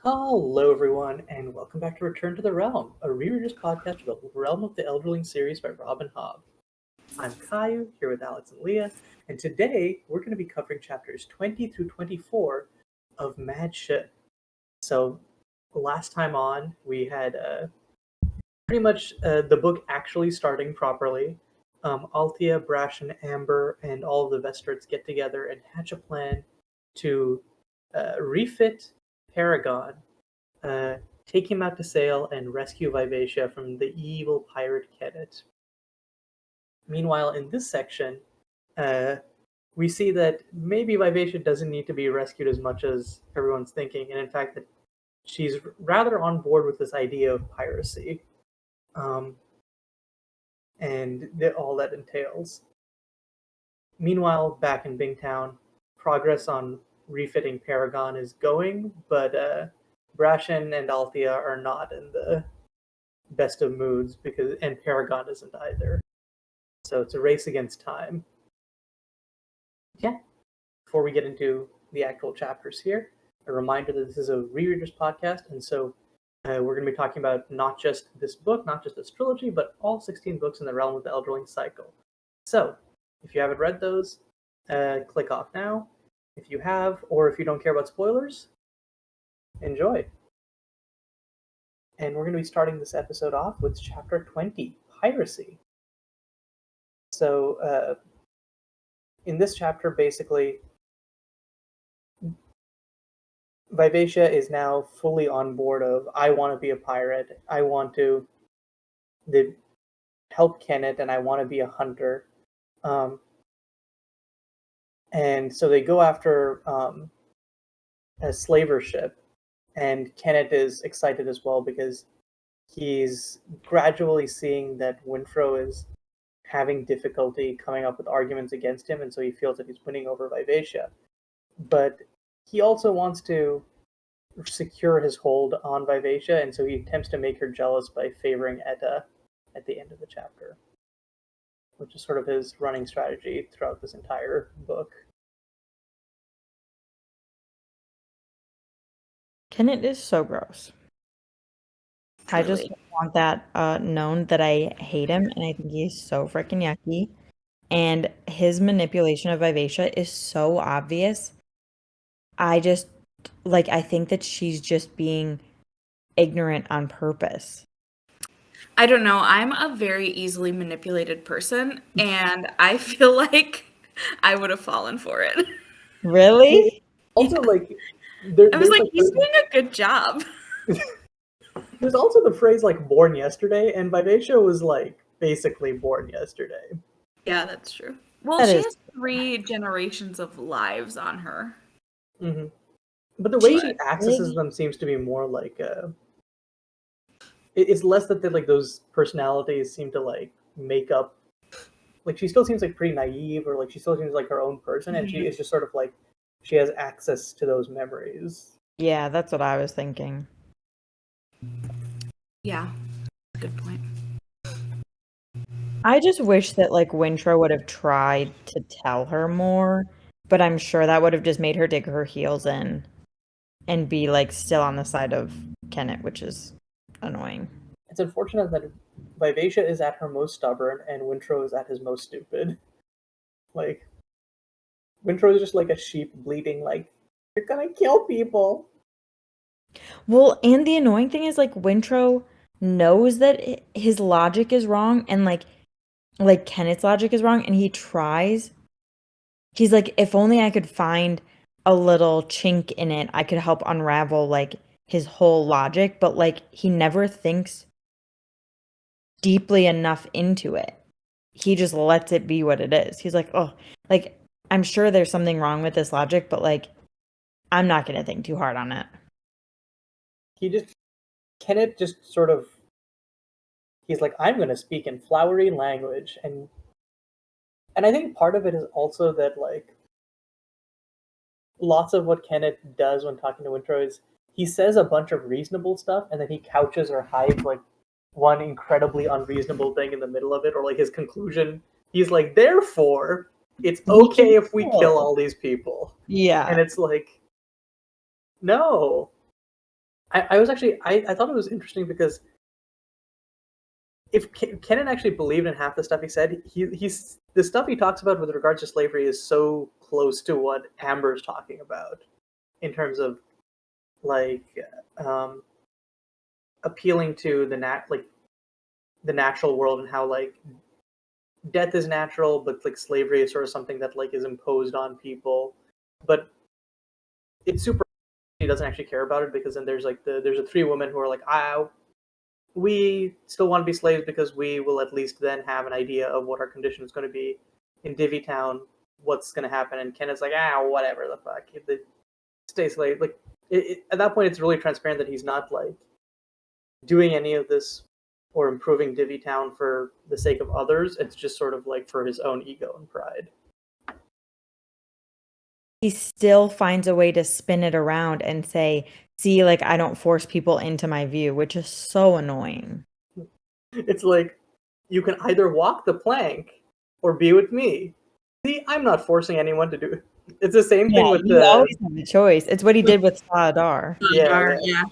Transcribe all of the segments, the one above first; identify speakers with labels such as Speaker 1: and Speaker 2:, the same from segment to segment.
Speaker 1: Hello, everyone, and welcome back to Return to the Realm, a rereaders podcast about the Realm of the Elderlings series by Robin Hobb. I'm Kayiu, here with Alex and Leah, and today we're going to be covering chapters 20 through 24 of Mad Ship. So, last time on, we had pretty much the book actually starting properly. Althea, Brashen, Amber, and all of the Vestards get together and hatch a plan to refit Paragon, take him out to sail, and rescue Vivacia from the evil pirate Kennit. Meanwhile, in this section, we see that maybe Vivacia doesn't need to be rescued as much as everyone's thinking, and in fact that she's rather on board with this idea of piracy, and all that entails. Meanwhile, back in Bingtown, progress on refitting Paragon is going, but Brashen and Althea are not in the best of moods and Paragon isn't either. So it's a race against time. Yeah. Before we get into the actual chapters here, a reminder that this is a rereaders podcast, and so we're going to be talking about not just this book, not just this trilogy, but all 16 books in the Realm of the Elderlings cycle. So, if you haven't read those, click off now. If you have, or if you don't care about spoilers, enjoy. And we're going to be starting this episode off with chapter 20, Piracy. So, in this chapter, basically, Vivacia is now fully on board of, I want to be a pirate, I want to help Kennit, and I want to be a hunter. And so they go after a slaver ship, and Kennit is excited as well because he's gradually seeing that Wintrow is having difficulty coming up with arguments against him, and so he feels that he's winning over Vivacia. But he also wants to secure his hold on Vivacia, and so he attempts to make her jealous by favoring Etta at the end of the chapter, which is sort of his running strategy throughout this entire book.
Speaker 2: Kennit is so gross. Truly. I just want that known that I hate him, and I think he's so freaking yucky. And his manipulation of Vivacia is so obvious. I think that she's just being ignorant on purpose.
Speaker 3: I don't know. I'm a very easily manipulated person, and I feel like I would have fallen for it.
Speaker 2: Really?
Speaker 1: Also,
Speaker 3: I was like, he's doing a good job.
Speaker 1: There's also the phrase, born yesterday, and Vivacia was, basically born yesterday.
Speaker 3: Yeah, that's true. Well, she has 3 generations of lives on her.
Speaker 1: Mm-hmm. But the way she accesses them seems to be more it's less that those personalities seem to make up. She still seems pretty naive, or she still seems like her own person, and she is just sort of she has access to those memories.
Speaker 2: Yeah, that's what I was thinking.
Speaker 3: Yeah, good point.
Speaker 2: I just wish that Wintrow would have tried to tell her more, but I'm sure that would have just made her dig her heels in and be still on the side of Kennit, which is annoying.
Speaker 1: It's unfortunate that Vivacia is at her most stubborn and Wintrow is at his most stupid. Wintrow is just like a sheep bleating, you're gonna kill people.
Speaker 2: Well, and the annoying thing is Wintrow knows that his logic is wrong, and Kennit's logic is wrong, and he tries. He's like, if only I could find a little chink in it, I could help unravel his whole logic, but he never thinks deeply enough into it. He just lets it be what it is. He's like, oh, I'm sure there's something wrong with this logic, but I'm not gonna think too hard on it.
Speaker 1: Kennit just sort of, he's like, I'm gonna speak in flowery language, and I think part of it is also that lots of what Kennit does when talking to Wintrow is he says a bunch of reasonable stuff, and then he couches or hides one incredibly unreasonable thing in the middle of it, or his conclusion. He's like, therefore, it's okay if we kill all these people.
Speaker 2: Yeah.
Speaker 1: And it's no. I was actually I thought it was interesting because if Kennit actually believed in half the stuff he said, he's the stuff he talks about with regards to slavery is so close to what Amber's talking about in terms of like um, appealing to the natural world and how like death is natural, but like slavery is sort of something that like is imposed on people. But it's super. He doesn't actually care about it because then there's like there's the three women who are like, we still want to be slaves because we will at least then have an idea of what our condition is going to be in Divvy Town, what's going to happen. And Ken is like, whatever the fuck, stay slave. Like at that point, it's really transparent that he's not like doing any of this or improving Divvy Town for the sake of others. It's just sort of like for his own ego and pride.
Speaker 2: He still finds a way to spin it around and say, see, like, I don't force people into my view, which is so annoying.
Speaker 1: It's like, you can either walk the plank or be with me. See, I'm not forcing anyone to do it. It's the same thing with
Speaker 2: you always have a choice. It's what he did with Saladar.
Speaker 3: Yeah.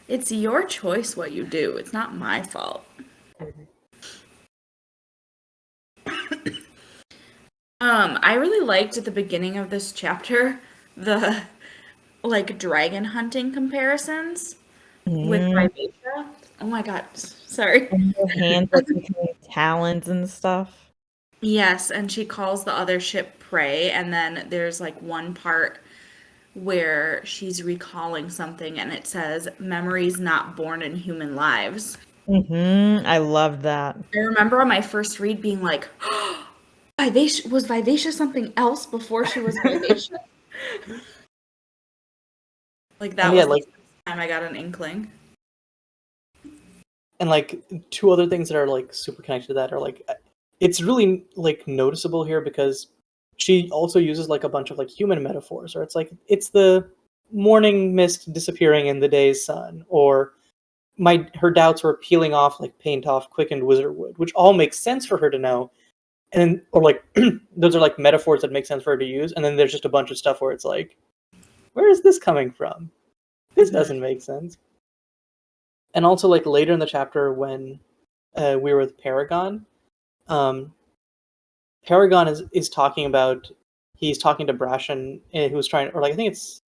Speaker 3: It's your choice what you do. It's not my fault. I really liked at the beginning of this chapter the like dragon hunting comparisons with Vivacia. Oh my god, sorry.
Speaker 2: And her hands like becoming talons and stuff.
Speaker 3: Yes, and she calls the other ship prey, and then there's like one part where she's recalling something and it says memories not born in human lives.
Speaker 2: I loved that.
Speaker 3: I remember on my first read being like, Vivacia, was Vivacia something else before she was Vivacia? Like that was the time I got an inkling.
Speaker 1: And like two other things that are like super connected to that are like, it's really like noticeable here because she also uses like a bunch of like human metaphors, or it's like it's the morning mist disappearing in the day's sun, or her doubts were peeling off like paint off quickened wizard wood, which all makes sense for her to know. And or like those are like metaphors that make sense for her to use, and then there's just a bunch of stuff where it's like, where is this coming from? This doesn't make sense. And also like later in the chapter when we were with Paragon, Paragon is talking about, he's talking to Brashen, who's trying, or like I think it's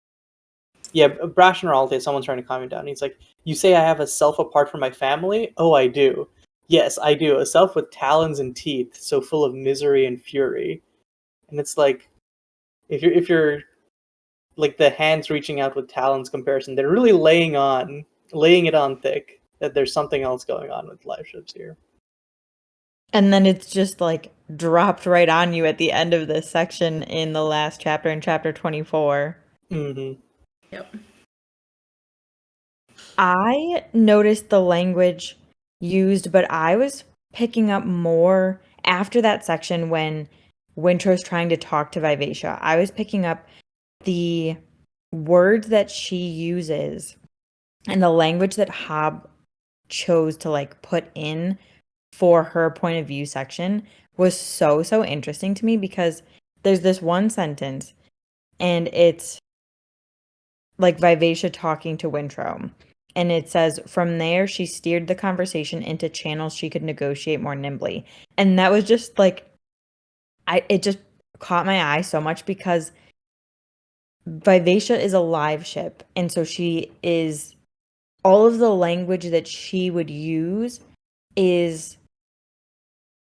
Speaker 1: Brashen or Althea, someone's trying to calm him down. He's like, you say I have a self apart from my family? Oh, I do. Yes, I do. A self with talons and teeth, so full of misery and fury. And it's like, if you're like the hands reaching out with talons comparison, they're really laying it on thick that there's something else going on with live ships here.
Speaker 2: And then it's just like dropped right on you at the end of this section in the last chapter, in chapter 24.
Speaker 1: Mm-hmm.
Speaker 3: Yep.
Speaker 2: I noticed the language used, but I was picking up more after that section when Wintrow's trying to talk to Vivacia. I was picking up the words that she uses and the language that Hobb chose to like put in for her point of view section was so interesting to me, because there's this one sentence and it's like Vivacia talking to Wintrow. And it says, from there, she steered the conversation into channels she could negotiate more nimbly. And that was just like, it just caught my eye so much, because Vivacia is a live ship. And so she is, all of the language that she would use is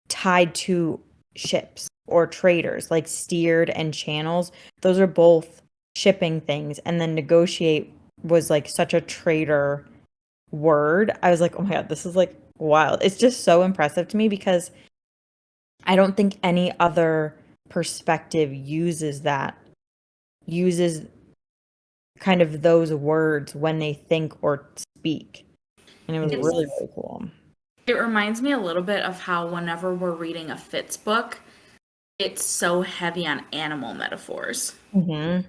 Speaker 2: tied to ships or traders, like steered and channels. Those are both shipping things. And then negotiate was like such a trader word. I was like, oh my god, this is like wild. It's just so impressive to me, because I don't think any other perspective uses kind of those words when they think or speak. And it was really cool.
Speaker 3: It reminds me a little bit of how whenever we're reading a Fitz book, it's so heavy on animal metaphors.
Speaker 2: Mm-hmm.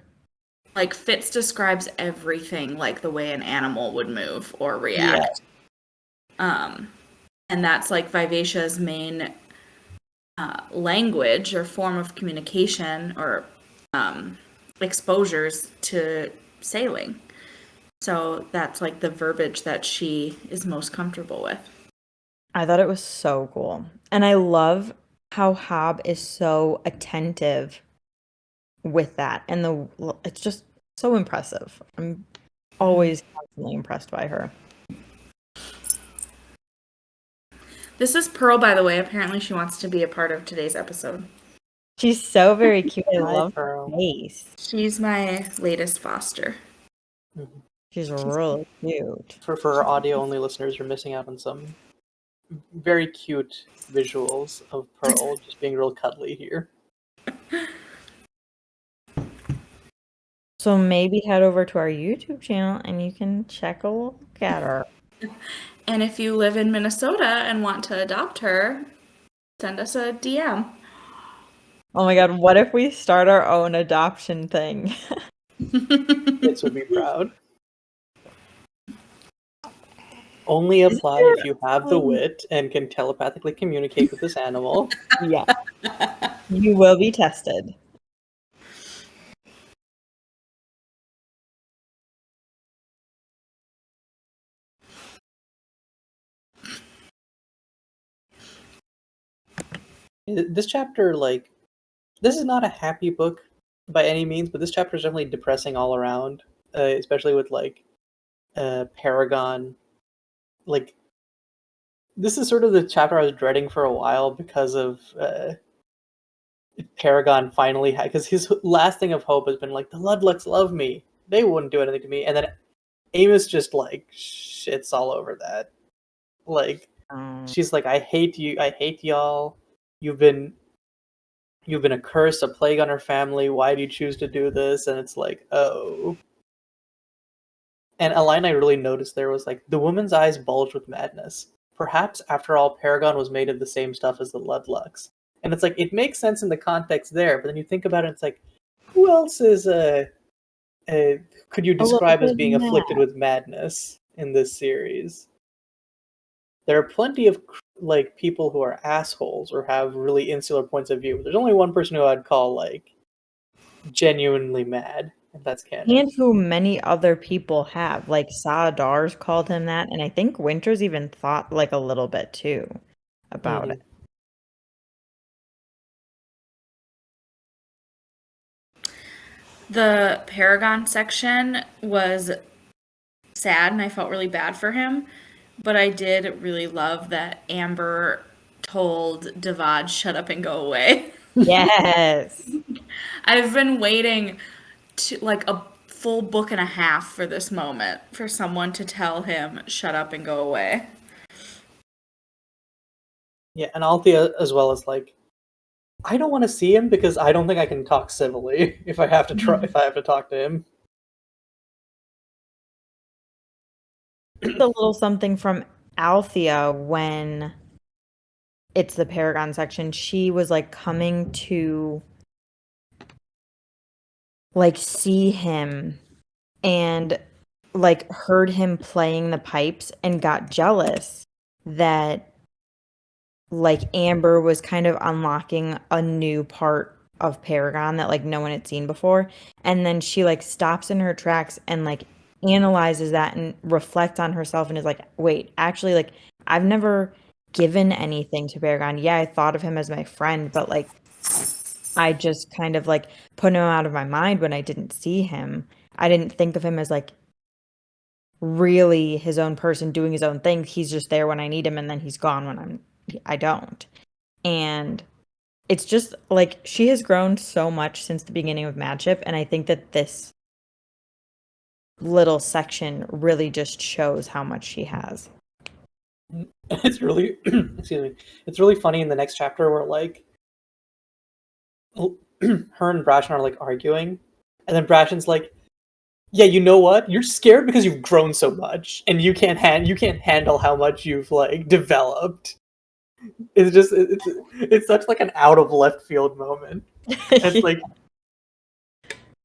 Speaker 3: Like Fitz describes everything like the way an animal would move or react. Yeah. And that's like Vivacia's main language or form of communication or exposures to sailing. So that's like the verbiage that she is most comfortable with.
Speaker 2: I thought it was so cool. And I love how Hobb is so attentive with that. And it's just so impressive. I'm always constantly impressed by her.
Speaker 3: This is Pearl, by the way. Apparently she wants to be a part of today's episode.
Speaker 2: She's so very cute. I
Speaker 1: Hi,
Speaker 2: love
Speaker 1: Pearl.
Speaker 2: her face.
Speaker 3: She's my latest foster.
Speaker 2: She's really cute.
Speaker 1: For our audio-only listeners, you're missing out on some very cute visuals of Pearl just being real cuddly here.
Speaker 2: So maybe head over to our YouTube channel and you can check a look at her.
Speaker 3: And if you live in Minnesota and want to adopt her, send us a DM.
Speaker 2: Oh my god, what if we start our own adoption thing?
Speaker 1: Kids would be proud. Only apply if you have the wit and can telepathically communicate with this animal.
Speaker 2: Yeah. You will be tested.
Speaker 1: This chapter, like, this is not a happy book by any means, but this chapter is definitely depressing all around, especially with, like, Paragon. Like, this is sort of the chapter I was dreading for a while because of Paragon finally had, because his last thing of hope has been like, the Ludlucks love me, they wouldn't do anything to me, and then Amos just like shits all over that. Like, she's like, I hate you, I hate y'all. You've been a curse, a plague on our family. Why do you choose to do this? And it's like, oh. And a line I really noticed there was like, the woman's eyes bulged with madness. Perhaps, after all, Paragon was made of the same stuff as the Ludlucks. And it's like, it makes sense in the context there, but then you think about it, it's like, who else is could you describe as being afflicted with madness in this series? There are plenty of like people who are assholes or have really insular points of view. But there's only one person who I'd call like genuinely mad, and that's Kennit.
Speaker 2: And who many other people have. Like Saadar's called him that, and I think Winter's even thought like a little bit too about it.
Speaker 3: The Paragon section was sad, and I felt really bad for him. But I did really love that Amber told Devad, shut up and go away.
Speaker 2: Yes.
Speaker 3: I've been waiting to like a full book and a half for this moment, for someone to tell him, shut up and go away.
Speaker 1: Yeah, and Althea as well as like, I don't want to see him because I don't think I can talk civilly if I have to if I have to talk to him.
Speaker 2: A little something from Althea when it's the Paragon section. She was like coming to like see him and like heard him playing the pipes and got jealous that like Amber was kind of unlocking a new part of Paragon that like no one had seen before. And then she like stops in her tracks and like analyzes that and reflects on herself and is like, wait, actually, like I've never given anything to Paragon. Yeah, I thought of him as my friend, but like I just kind of like put him out of my mind when I didn't see him. I didn't think of him as like really his own person doing his own thing. He's just there when I need him and then he's gone when I don't. And it's just like she has grown so much since the beginning of Madship, and I think that this little section really just shows how much she has.
Speaker 1: It's really excuse me. It's really funny in the next chapter where like her and Brashen are like arguing, and then Brashen's like, yeah, you know what? You're scared because you've grown so much, and you can't handle how much you've like developed. It's just it's such like an out of left field moment. It's like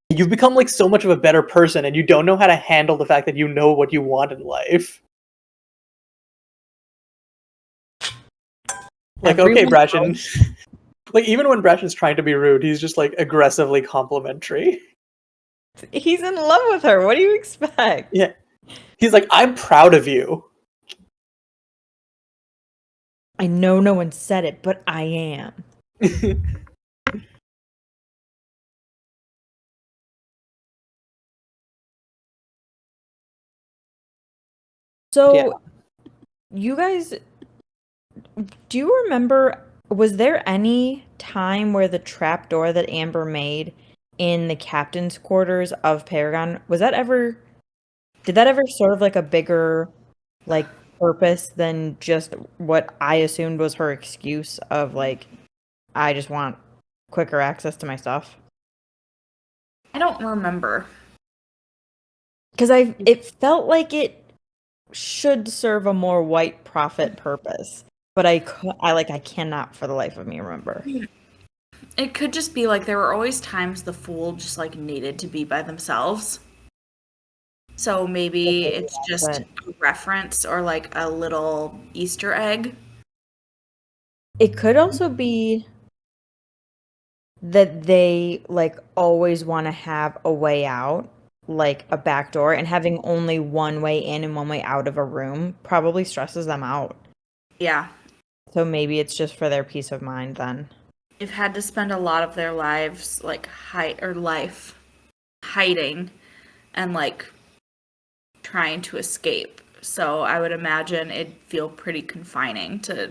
Speaker 1: you've become like so much of a better person, and you don't know how to handle the fact that you know what you want in life. Like, okay, Brashen. Like, even when Brashen's trying to be rude, he's just like aggressively complimentary.
Speaker 2: He's in love with her. What do you expect?
Speaker 1: Yeah, He's like, I'm proud of you.
Speaker 2: I know no one said it, but I am. So, you guys, do you remember, was there any time where the trapdoor that Amber made in the captain's quarters of Paragon, did that ever serve like a bigger, like, purpose than just what I assumed was her excuse of like, I just want quicker access to my stuff?
Speaker 3: I don't remember.
Speaker 2: Because it felt like it should serve a more white prophet purpose, but I cannot for the life of me remember.
Speaker 3: It could just be like there were always times the fool just like needed to be by themselves. So maybe it's just a reference or like a little Easter egg.
Speaker 2: It could also be that they like always want to have a way out, like a back door, and having only one way in and one way out of a room probably stresses them out.
Speaker 3: Yeah.
Speaker 2: So maybe it's just for their peace of mind then.
Speaker 3: They've had to spend a lot of their lives like hiding and like trying to escape. So I would imagine it'd feel pretty confining to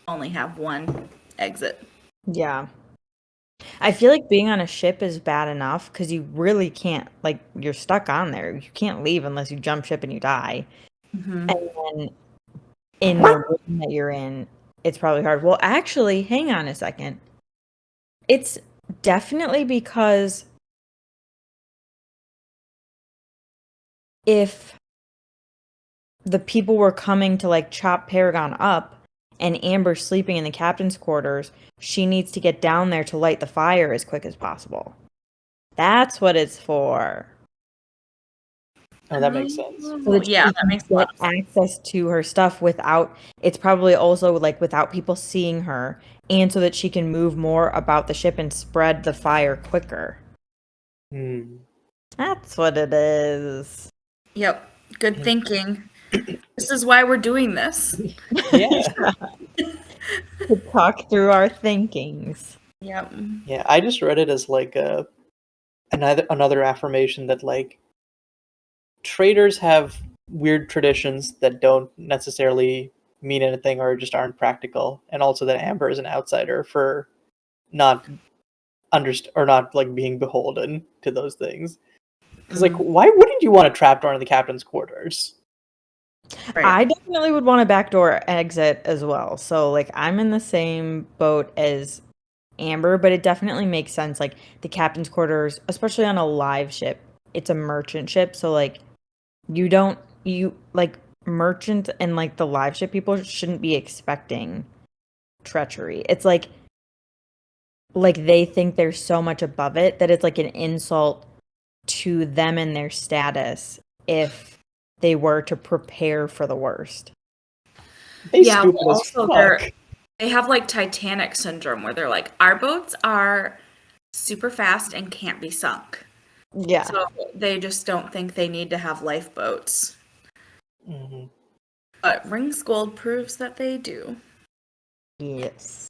Speaker 3: only have one exit.
Speaker 2: Yeah. I feel like being on a ship is bad enough because you really can't, like, you're stuck on there. You can't leave unless you jump ship and you die.
Speaker 3: Mm-hmm.
Speaker 2: And then in the room that you're in, it's probably hard. Well, actually, hang on a second. It's definitely because if the people were coming to, like, chop Paragon up and Amber's sleeping in the captain's quarters, she needs to get down there to light the fire as quick as possible. That's what it's for.
Speaker 1: Oh, that makes sense.
Speaker 2: So that
Speaker 3: Yeah,
Speaker 2: she
Speaker 3: that
Speaker 2: can
Speaker 3: makes a lot
Speaker 2: get access to her stuff without, it's probably also like without people seeing her, and so that she can move more about the ship and spread the fire quicker.
Speaker 1: Hmm.
Speaker 2: That's what it is.
Speaker 3: Yep. Good thinking. This is why we're doing this.
Speaker 1: Yeah.
Speaker 2: To talk through our thinkings.
Speaker 3: Yep.
Speaker 1: Yeah, I just read it as like another affirmation that like traders have weird traditions that don't necessarily mean anything or just aren't practical, and also that Amber is an outsider for not or not like being beholden to those things. Because like, why wouldn't you want a trapdoor in the captain's quarters?
Speaker 3: Right.
Speaker 2: I definitely would want a backdoor exit as well. So like I'm in the same boat as Amber, but it definitely makes sense. Like the captain's quarters, especially on a live ship, it's a merchant ship, so like you like merchant and like the live ship people shouldn't be expecting treachery. It's like they think they're so much above it that it's like an insult to them and their status if they were to prepare for the worst.
Speaker 3: Yeah,
Speaker 1: stupid
Speaker 3: well,
Speaker 1: as
Speaker 3: also
Speaker 1: fuck.
Speaker 3: they have like Titanic syndrome where they're like, our boats are super fast and can't be sunk.
Speaker 2: Yeah.
Speaker 3: So they just don't think they need to have lifeboats.
Speaker 1: Mm-hmm.
Speaker 3: But Rings Gold proves that they do.
Speaker 2: Yes.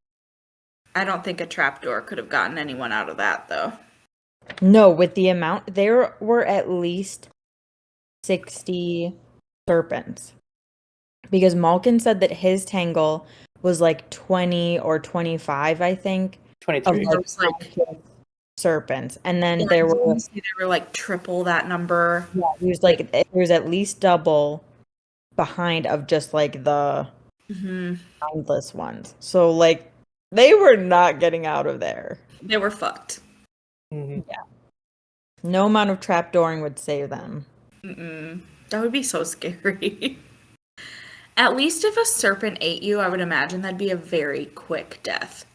Speaker 3: I don't think a trapdoor could have gotten anyone out of that, though.
Speaker 2: No, with the amount, there were at least 60 serpents. Because Malkin said that his tangle was like 20 or 25, I think.
Speaker 1: 23.
Speaker 2: Of
Speaker 3: like
Speaker 2: serpents. And then there were
Speaker 3: like triple that number.
Speaker 2: Yeah, there was at least double behind of just like the mindless ones. So like they were not getting out of there.
Speaker 3: They were fucked.
Speaker 1: Mm-hmm.
Speaker 2: Yeah. No amount of trapdooring would save them.
Speaker 3: That would be so scary. At least if a serpent ate you, I would imagine that'd be a very quick death.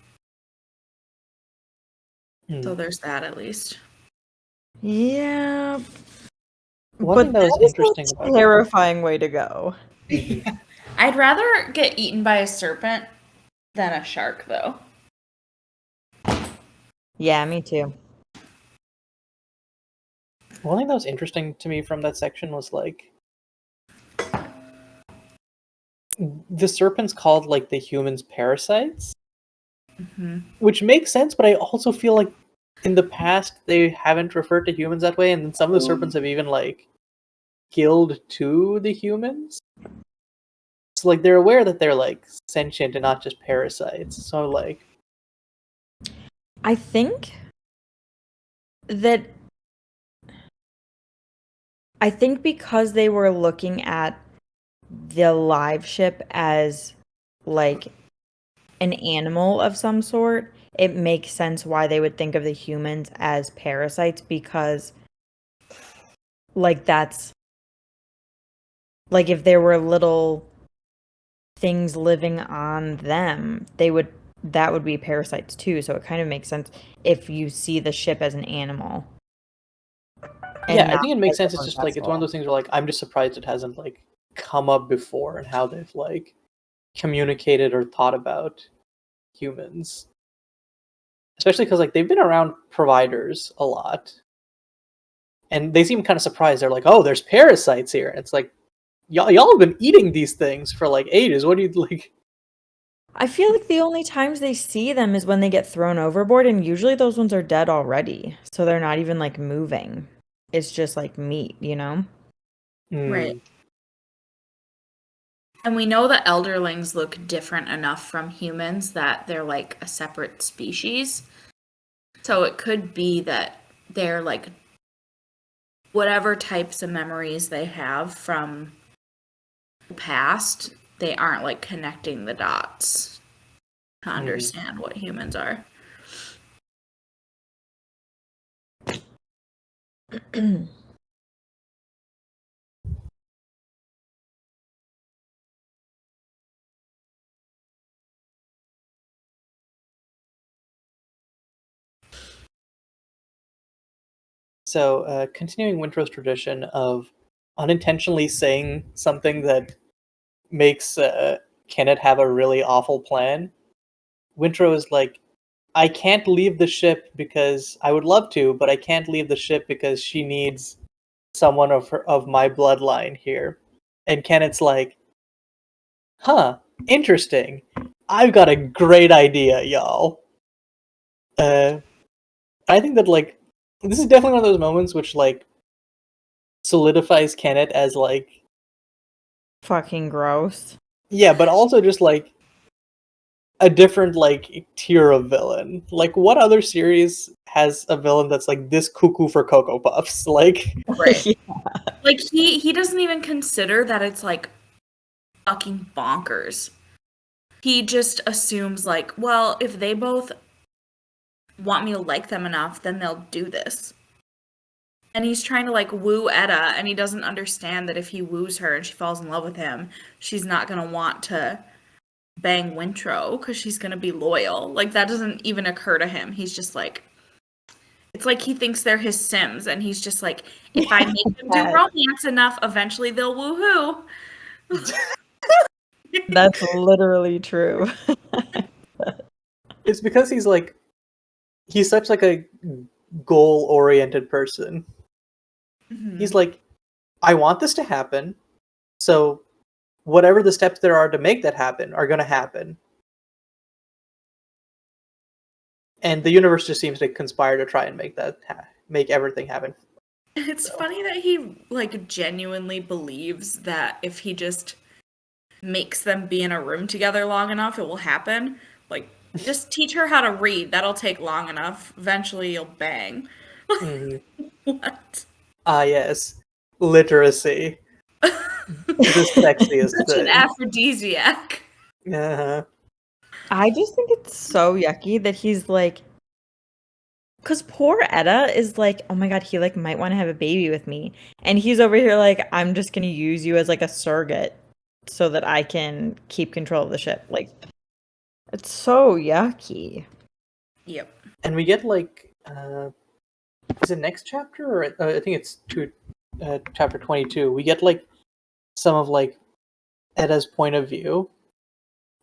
Speaker 3: So there's that at least.
Speaker 2: Yeah.
Speaker 1: One
Speaker 2: But
Speaker 1: thing that was
Speaker 2: that is
Speaker 1: interesting
Speaker 2: a
Speaker 1: about
Speaker 2: terrifying way to go.
Speaker 3: I'd rather get eaten by a serpent than a shark, though.
Speaker 2: Yeah, me too.
Speaker 1: one thing that was interesting to me from that section was like the serpents called like the humans parasites,
Speaker 3: Mm-hmm.
Speaker 1: which makes sense, but I also feel like in the past they haven't referred to humans that way, and then some of the serpents have even like killed to the humans. So like they're aware that they're like sentient and not just parasites. So like
Speaker 2: I think that because they were looking at the live ship as like an animal of some sort, it makes sense why they would think of the humans as parasites, because like that's like if there were little things living on them, that would be parasites too. So it kind of makes sense if you see the ship as an animal.
Speaker 1: yeah,
Speaker 2: And
Speaker 1: I
Speaker 2: not
Speaker 1: think it makes
Speaker 2: as
Speaker 1: sense. It's
Speaker 2: a
Speaker 1: just like it's one of
Speaker 2: vessel.
Speaker 1: those things where like I'm just surprised it hasn't like come up before and how they've like communicated or thought about humans. Especially because like they've been around providers a lot. And they seem kind of surprised. They're like, "Oh, there's parasites here." And it's like, y'all have been eating these things for like ages. What do you like?
Speaker 2: I feel like the only times they see them is when they get thrown overboard, and usually those ones are dead already. So they're not even like moving. It's just like meat, you know?
Speaker 3: Right. And we know that elderlings look different enough from humans that they're like a separate species. So it could be that they're like whatever types of memories they have from the past, they aren't like connecting the dots to understand what humans are.
Speaker 1: So, continuing Wintrow's tradition of unintentionally saying something that makes Kennit have a really awful plan, Wintrow is like, I can't leave the ship because I would love to, but I can't leave the ship because she needs someone of my bloodline here. And Kennit's like, huh, interesting. I've got a great idea, y'all. I think that like this is definitely one of those moments which like solidifies Kennit as like
Speaker 2: Fucking gross.
Speaker 1: yeah, but also just like a different like tier of villain. Like what other series has a villain that's like this cuckoo for Cocoa Puffs? Like
Speaker 3: Right.
Speaker 2: Yeah.
Speaker 3: Like he doesn't even consider that it's like fucking bonkers. He just assumes like, well, if they both want me to like them enough, then they'll do this. And he's trying to like woo Etta, and he doesn't understand that if he woos her and she falls in love with him, she's not gonna want to bang Wintrow because she's gonna be loyal. Like that doesn't even occur to him. He's just like, it's like he thinks they're his Sims, and he's just like, if I make them do
Speaker 2: That-
Speaker 3: romance enough, eventually they'll woohoo.
Speaker 2: That's literally true.
Speaker 1: it's because he's like he's such like a goal oriented person. He's like, I want this to happen, so whatever the steps there are to make that happen are going to happen. And the universe just seems to conspire to try and make that make everything happen.
Speaker 3: It's funny that he like genuinely believes that if he just makes them be in a room together long enough, it will happen. Like, just teach her how to read. That'll take long enough. Eventually, you'll bang.
Speaker 1: Mm-hmm.
Speaker 3: What?
Speaker 1: Ah, yes, literacy, the sexiest
Speaker 3: Such an
Speaker 1: thing.
Speaker 3: aphrodisiac.
Speaker 1: Uh-huh.
Speaker 2: I just think it's so yucky that he's like, because poor Etta is like, oh my God, he like might want to have a baby with me. And he's over here like, I'm just going to use you as like a surrogate so that I can keep control of the ship. Like, it's so yucky.
Speaker 3: Yep.
Speaker 1: And we get like, is it next chapter or I think it's chapter 22. We get like some of like Etta's point of view,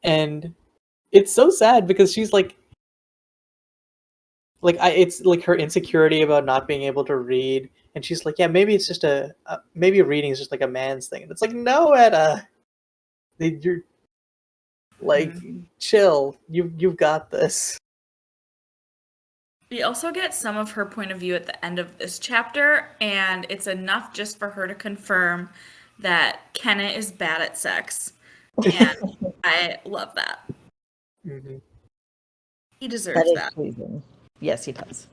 Speaker 1: and it's so sad because she's like it's like her insecurity about not being able to read, and she's like, yeah, maybe it's just maybe reading is just like a man's thing, and it's like, no, Etta, You're like, chill. You've got this.
Speaker 3: We also get some of her point of view at the end of this chapter, and it's enough just for her to confirm that Kennit is bad at sex. And I love that.
Speaker 1: Mm-hmm.
Speaker 3: He deserves that.
Speaker 2: Pleasing. Yes, he does.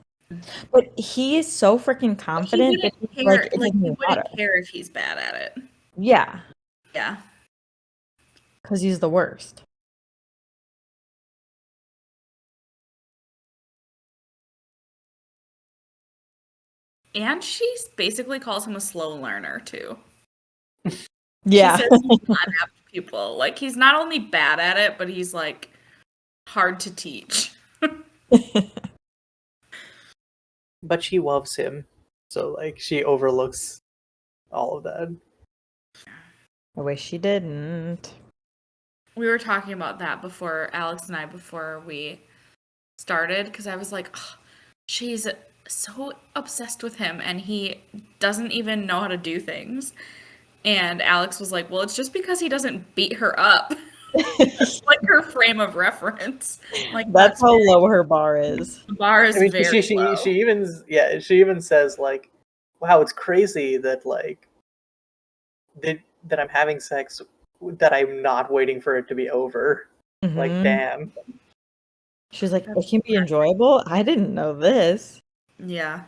Speaker 2: But he is so freaking confident that
Speaker 3: He
Speaker 2: like
Speaker 3: wouldn't care, he wouldn't care if he's bad at it.
Speaker 2: Yeah.
Speaker 3: Yeah.
Speaker 2: Because he's the worst.
Speaker 3: And she basically calls him a slow learner, too.
Speaker 2: Yeah.
Speaker 3: She says he's not apt pupil. Like, he's not only bad at it, but he's, like, hard to teach.
Speaker 1: But she loves him. So, like, she overlooks all of that.
Speaker 2: I wish she didn't.
Speaker 3: We were talking about that before, Alex and I, before we started, because I was like, oh, she's so obsessed with him, and he doesn't even know how to do things. And Alex was like, well, it's just because he doesn't beat her up. That's like her frame of reference. Like
Speaker 2: that's how low her bar is.
Speaker 3: The bar is very low.
Speaker 1: She even says, like, wow, it's crazy that, like, that I'm having sex, that I'm not waiting for it to be over.
Speaker 2: Mm-hmm.
Speaker 1: Like, damn.
Speaker 2: She's like, it can be enjoyable? I didn't know this.
Speaker 3: Yeah.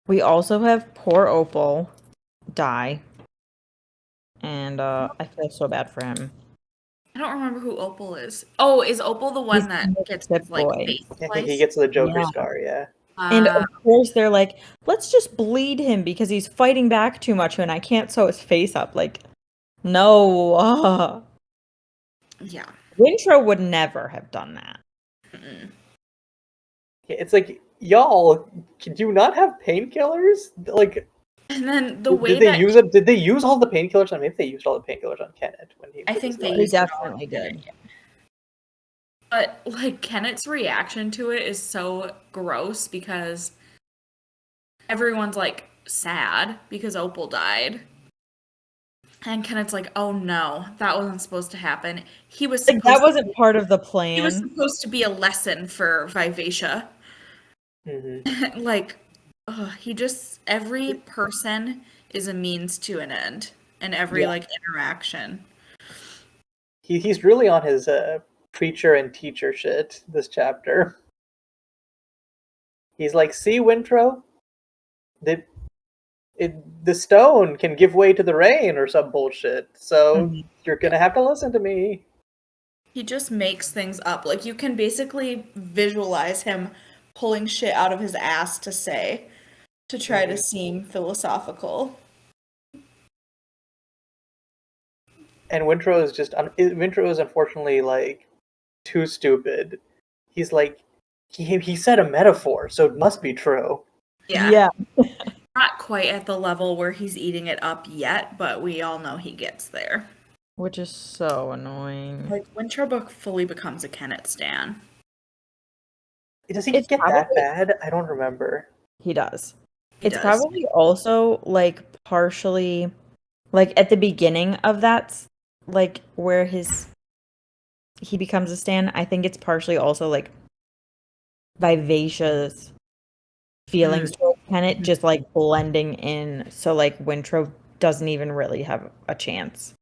Speaker 2: We also have poor Opal die. And I feel so bad for him.
Speaker 3: I don't remember who Opal is. Oh, is Opal the one that gets his, like, face sliced?
Speaker 1: He gets the Joker scar, yeah.
Speaker 2: And of course they're like, let's just bleed him because he's fighting back too much and I can't sew his face up. Like, no.
Speaker 3: Yeah.
Speaker 2: Wintrow would never have done that.
Speaker 3: Mm-mm.
Speaker 1: Yeah, it's like, y'all, could you not have painkillers? Like,
Speaker 3: and then the way
Speaker 1: did they use all the painkillers on him? If they used all the painkillers on Kennit when he
Speaker 3: I think
Speaker 2: they definitely did.
Speaker 3: But like Kennit's reaction to it is so gross because everyone's like sad because Opal died. And Kennit's like, oh no, that wasn't supposed to happen. He was
Speaker 2: like, that wasn't part of the plan.
Speaker 3: He was supposed to be a lesson for Vivacia.
Speaker 1: Mm-hmm.
Speaker 3: Like, every person is a means to an end, and every like interaction.
Speaker 1: He's really on his preacher and teacher shit this chapter. He's like, see, Wintrow, the stone can give way to the rain or some bullshit, so you're gonna have to listen to me.
Speaker 3: He just makes things up. Like, you can basically visualize him pulling shit out of his ass to say, to try to seem philosophical.
Speaker 1: And Wintrow is unfortunately, like, too stupid. He's like, he said a metaphor, so it must be true.
Speaker 3: Yeah. Not quite at the level where he's eating it up yet, but we all know he gets there.
Speaker 2: Which is so annoying.
Speaker 3: Like, Wintrow fully becomes a Kennit stan.
Speaker 1: Does he get that bad? I don't remember.
Speaker 2: He does. It's probably also, like, partially, like, at the beginning of that, like, where he becomes a stan, I think it's partially also, like, Vivacia's feelings toward Kennit just, like, blending in, so, like, Wintrow doesn't even really have a chance.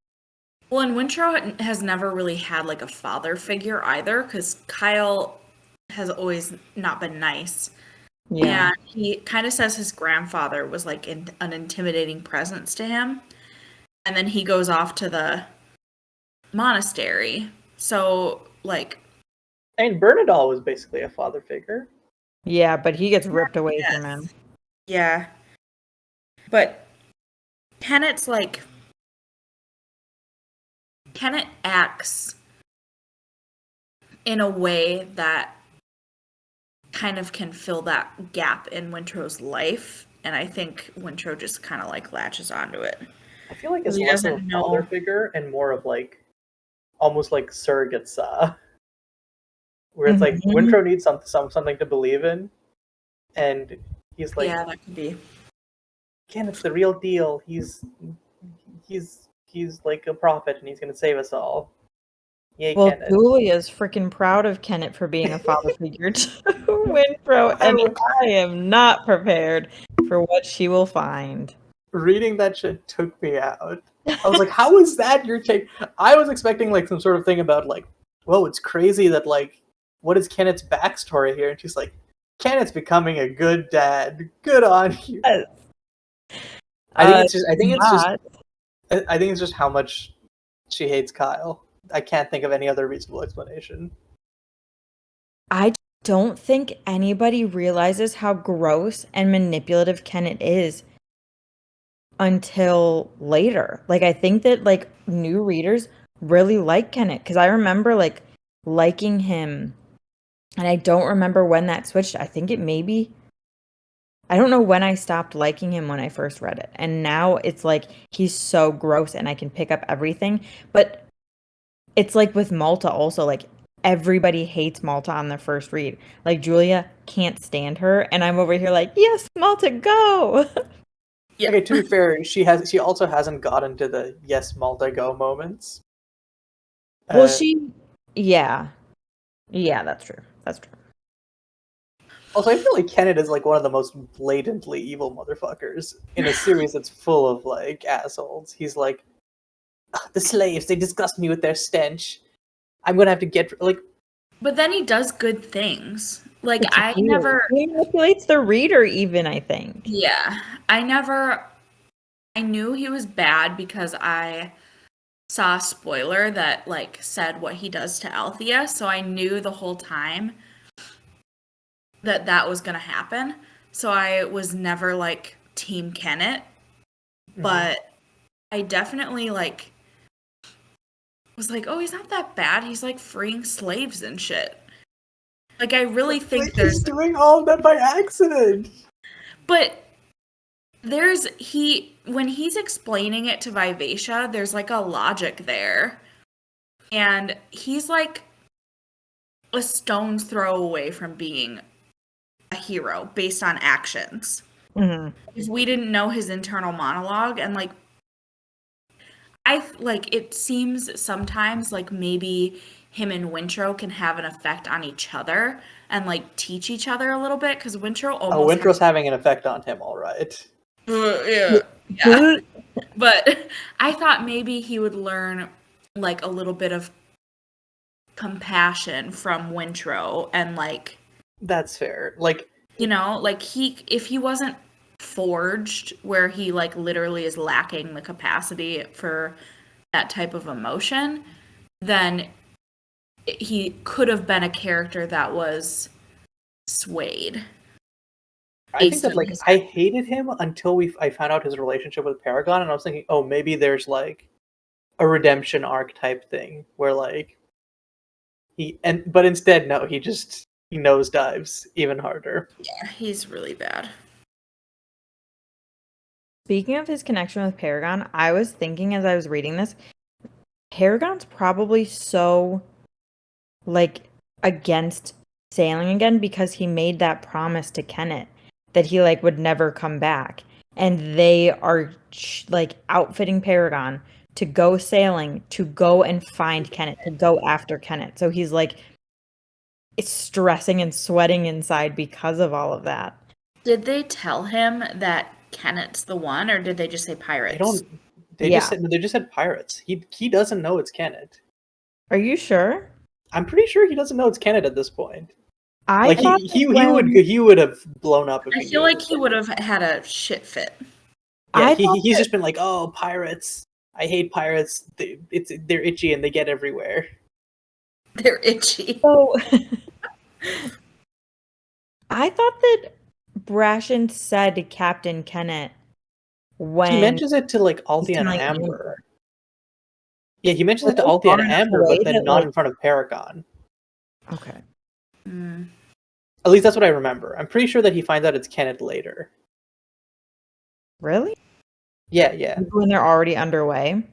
Speaker 3: Well, and Wintrow has never really had, like, a father figure either, because Kyle has always not been nice. Yeah. And he kind of says his grandfather was, like, an intimidating presence to him. And then he goes off to the monastery. So, like...
Speaker 1: And Bernadal was basically a father figure.
Speaker 2: Yeah, but he gets ripped away from him.
Speaker 3: Yeah. But Kennit's, like... Kennit acts in a way that kind of can fill that gap in Wintrow's life, and I think Wintrow just kind of like latches onto it.
Speaker 1: I feel like it's less of a father figure and more of like almost like surrogate Sa, where it's like Wintrow needs something to believe in, and He's like,
Speaker 3: Yeah, that could be.
Speaker 1: Kennit's the real deal. He's like a prophet, and he's gonna save us all. Yay,
Speaker 2: Well,
Speaker 1: Kennit.
Speaker 2: Julia's freaking proud of Kennit for being a father figure to Wintrow, and I am not prepared for what she will find.
Speaker 1: Reading that shit took me out. I was like, how is that your take? I was expecting like some sort of thing about like, whoa, it's crazy that like, what is Kennit's backstory here? And she's like, Kennit's becoming a good dad. Good on you.
Speaker 2: Yes.
Speaker 1: I think it's just.
Speaker 2: Not.
Speaker 1: I think it's just how much she hates Kyle. I can't think of any other reasonable explanation.
Speaker 2: I don't think anybody realizes how gross and manipulative Kennit is until later. Like, I think that like new readers really like Kennit because I remember like liking him, and I don't remember when that switched. I think it maybe. I don't know when I stopped liking him when I first read it. And now it's like he's so gross and I can pick up everything. But it's like with Malta also, like everybody hates Malta on their first read. Like Julia can't stand her, and I'm over here like, yes, Malta, go.
Speaker 3: Yeah.
Speaker 1: Okay, to be fair, she also hasn't gotten to the yes Malta go moments.
Speaker 2: Well, yeah, that's true. That's true.
Speaker 1: Also, I feel like Kennit is like one of the most blatantly evil motherfuckers in a series that's full of like assholes. He's like, the slaves, they disgust me with their stench. I'm gonna have to get like.
Speaker 3: But then he does good things. Like
Speaker 2: It's
Speaker 3: I
Speaker 2: weird.
Speaker 3: never.
Speaker 2: He manipulates the reader, even I think.
Speaker 3: Yeah, I knew he was bad because I saw a spoiler that like said what he does to Althea, so I knew the whole time that that was going to happen. So I was never like team Kennit, but I definitely like was like, "Oh, he's not that bad. He's like freeing slaves and shit." Like I really think
Speaker 1: like, he's doing all of that by accident.
Speaker 3: But when he's explaining it to Vivacia, there's like a logic there. And he's like a stone's throw away from being a hero based on actions.
Speaker 2: Mm-hmm.
Speaker 3: If we didn't know his internal monologue and like it seems sometimes like maybe him and Wintrow can have an effect on each other and like teach each other a little bit because Wintrow almost
Speaker 1: Wintrow's having an effect on him, all right.
Speaker 3: Yeah. But I thought maybe he would learn like a little bit of compassion from Wintrow and like
Speaker 1: that's fair. Like,
Speaker 3: you know, like if he wasn't forged where he like literally is lacking the capacity for that type of emotion, then he could have been a character that was swayed.
Speaker 1: I think that like I hated him until I found out his relationship with Paragon, and I was thinking, oh, maybe there's like a redemption arc type thing where like but instead no, he nosedives even harder.
Speaker 3: Yeah, he's really bad.
Speaker 2: Speaking of his connection with Paragon, I was thinking as I was reading this, Paragon's probably so like against sailing again because he made that promise to Kennit that he like would never come back, and they are like outfitting Paragon to go sailing, to go and find Kennit, to go after Kennit. So he's like it's stressing and sweating inside because of all of that.
Speaker 3: Did they tell him that Kennit's the one, or did they just say pirates?
Speaker 1: They just said pirates. He doesn't know it's Kennit.
Speaker 2: Are you sure?
Speaker 1: I'm pretty sure he doesn't know it's Kennit at this point.
Speaker 2: I thought
Speaker 1: he would have blown up.
Speaker 3: I feel like he would have had a shit fit.
Speaker 1: Yeah, he's just been like, oh, pirates. I hate pirates. They're itchy and they get everywhere.
Speaker 3: They're itchy.
Speaker 2: So I thought that Brashen said to Captain Kennit when
Speaker 1: he mentions it to like Althea and Amber. Yeah, he mentions it to Althea and Amber, but then not in front of Paragon.
Speaker 2: Okay.
Speaker 1: At least that's what I remember. I'm pretty sure that he finds out it's Kennit later.
Speaker 2: Really?
Speaker 1: Yeah.
Speaker 2: When they're already underway?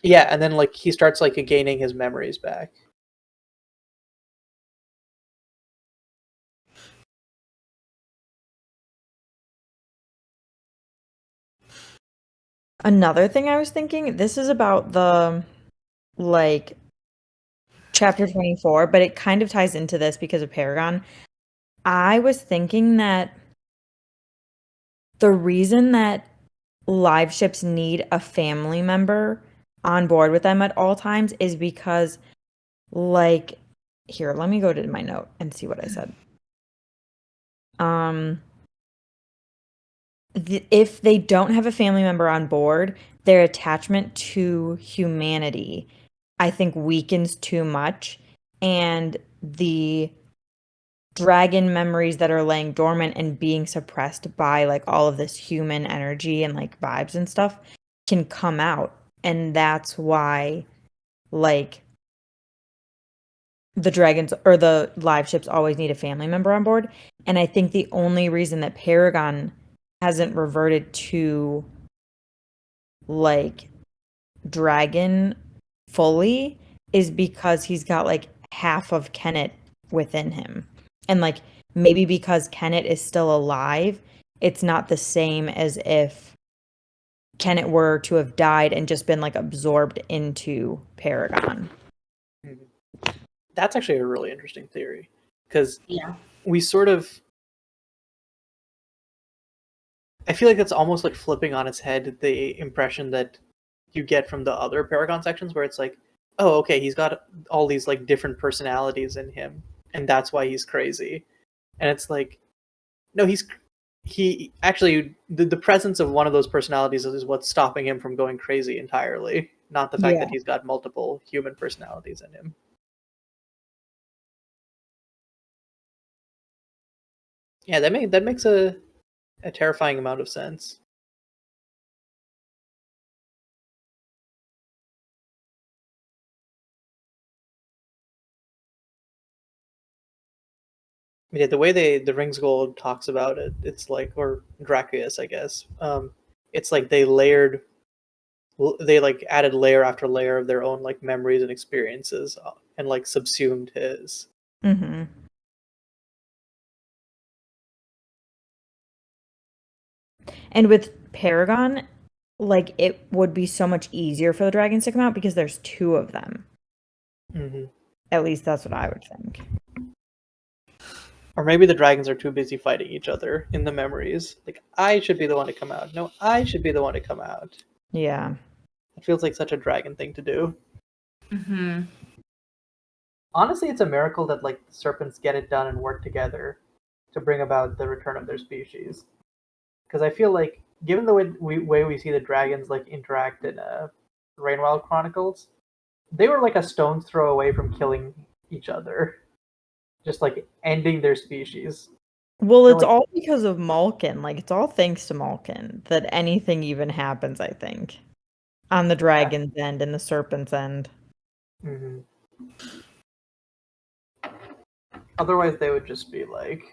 Speaker 1: Yeah, and then like he starts like gaining his memories back.
Speaker 2: Another thing I was thinking, this is about the like chapter 24, but it kind of ties into this because of Paragon. I was thinking that the reason that live ships need a family member on board with them at all times is because, like, here, let me go to my note and see what I said. If they don't have a family member on board, their attachment to humanity, I think, weakens too much, and the dragon memories that are laying dormant and being suppressed by like all of this human energy and like vibes and stuff can come out. And that's why like the dragons or the live ships always need a family member on board. And I think the only reason that Paragon hasn't reverted to like dragon fully is because he's got like half of Kennit within him. And like maybe because Kennit is still alive, it's not the same as if Kennit were to have died and just been like absorbed into Paragon.
Speaker 1: That's actually a really interesting theory because
Speaker 3: Yeah.
Speaker 1: we sort of. I feel like that's almost like flipping on its head the impression that you get from the other Paragon sections where it's like, oh, okay, he's got all these like different personalities in him, and that's why he's crazy. And it's like, no, he actually the presence of one of those personalities is what's stopping him from going crazy entirely, not the fact
Speaker 2: Yeah.
Speaker 1: that he's got multiple human personalities in him. Yeah, that makes a terrifying amount of sense. Yeah, the way the Rings Gold talks about it, it's like, or Dracius, I guess. It's like they like added layer after layer of their own like memories and experiences, and like subsumed his.
Speaker 2: Mm-hmm. And with Paragon, like it would be so much easier for the dragons to come out because there's two of them.
Speaker 1: Mm-hmm.
Speaker 2: At least that's what I would think.
Speaker 1: Or maybe the dragons are too busy fighting each other in the memories. Like, I should be the one to come out. No, I should be the one to come out.
Speaker 2: Yeah.
Speaker 1: It feels like such a dragon thing to do.
Speaker 3: Mm-hmm.
Speaker 1: Honestly, it's a miracle that like the serpents get it done and work together to bring about the return of their species. Because I feel like, given the way we see the dragons like interact in Rainwild Chronicles, they were like a stone's throw away from killing each other, just like ending their species.
Speaker 2: Well,
Speaker 1: They're
Speaker 2: it's
Speaker 1: like,
Speaker 2: all because of Malkin. Like, it's all thanks to Malkin that anything even happens, I think. On the dragon's end and the serpent's end.
Speaker 1: mm-hmm. Otherwise, they would just be like,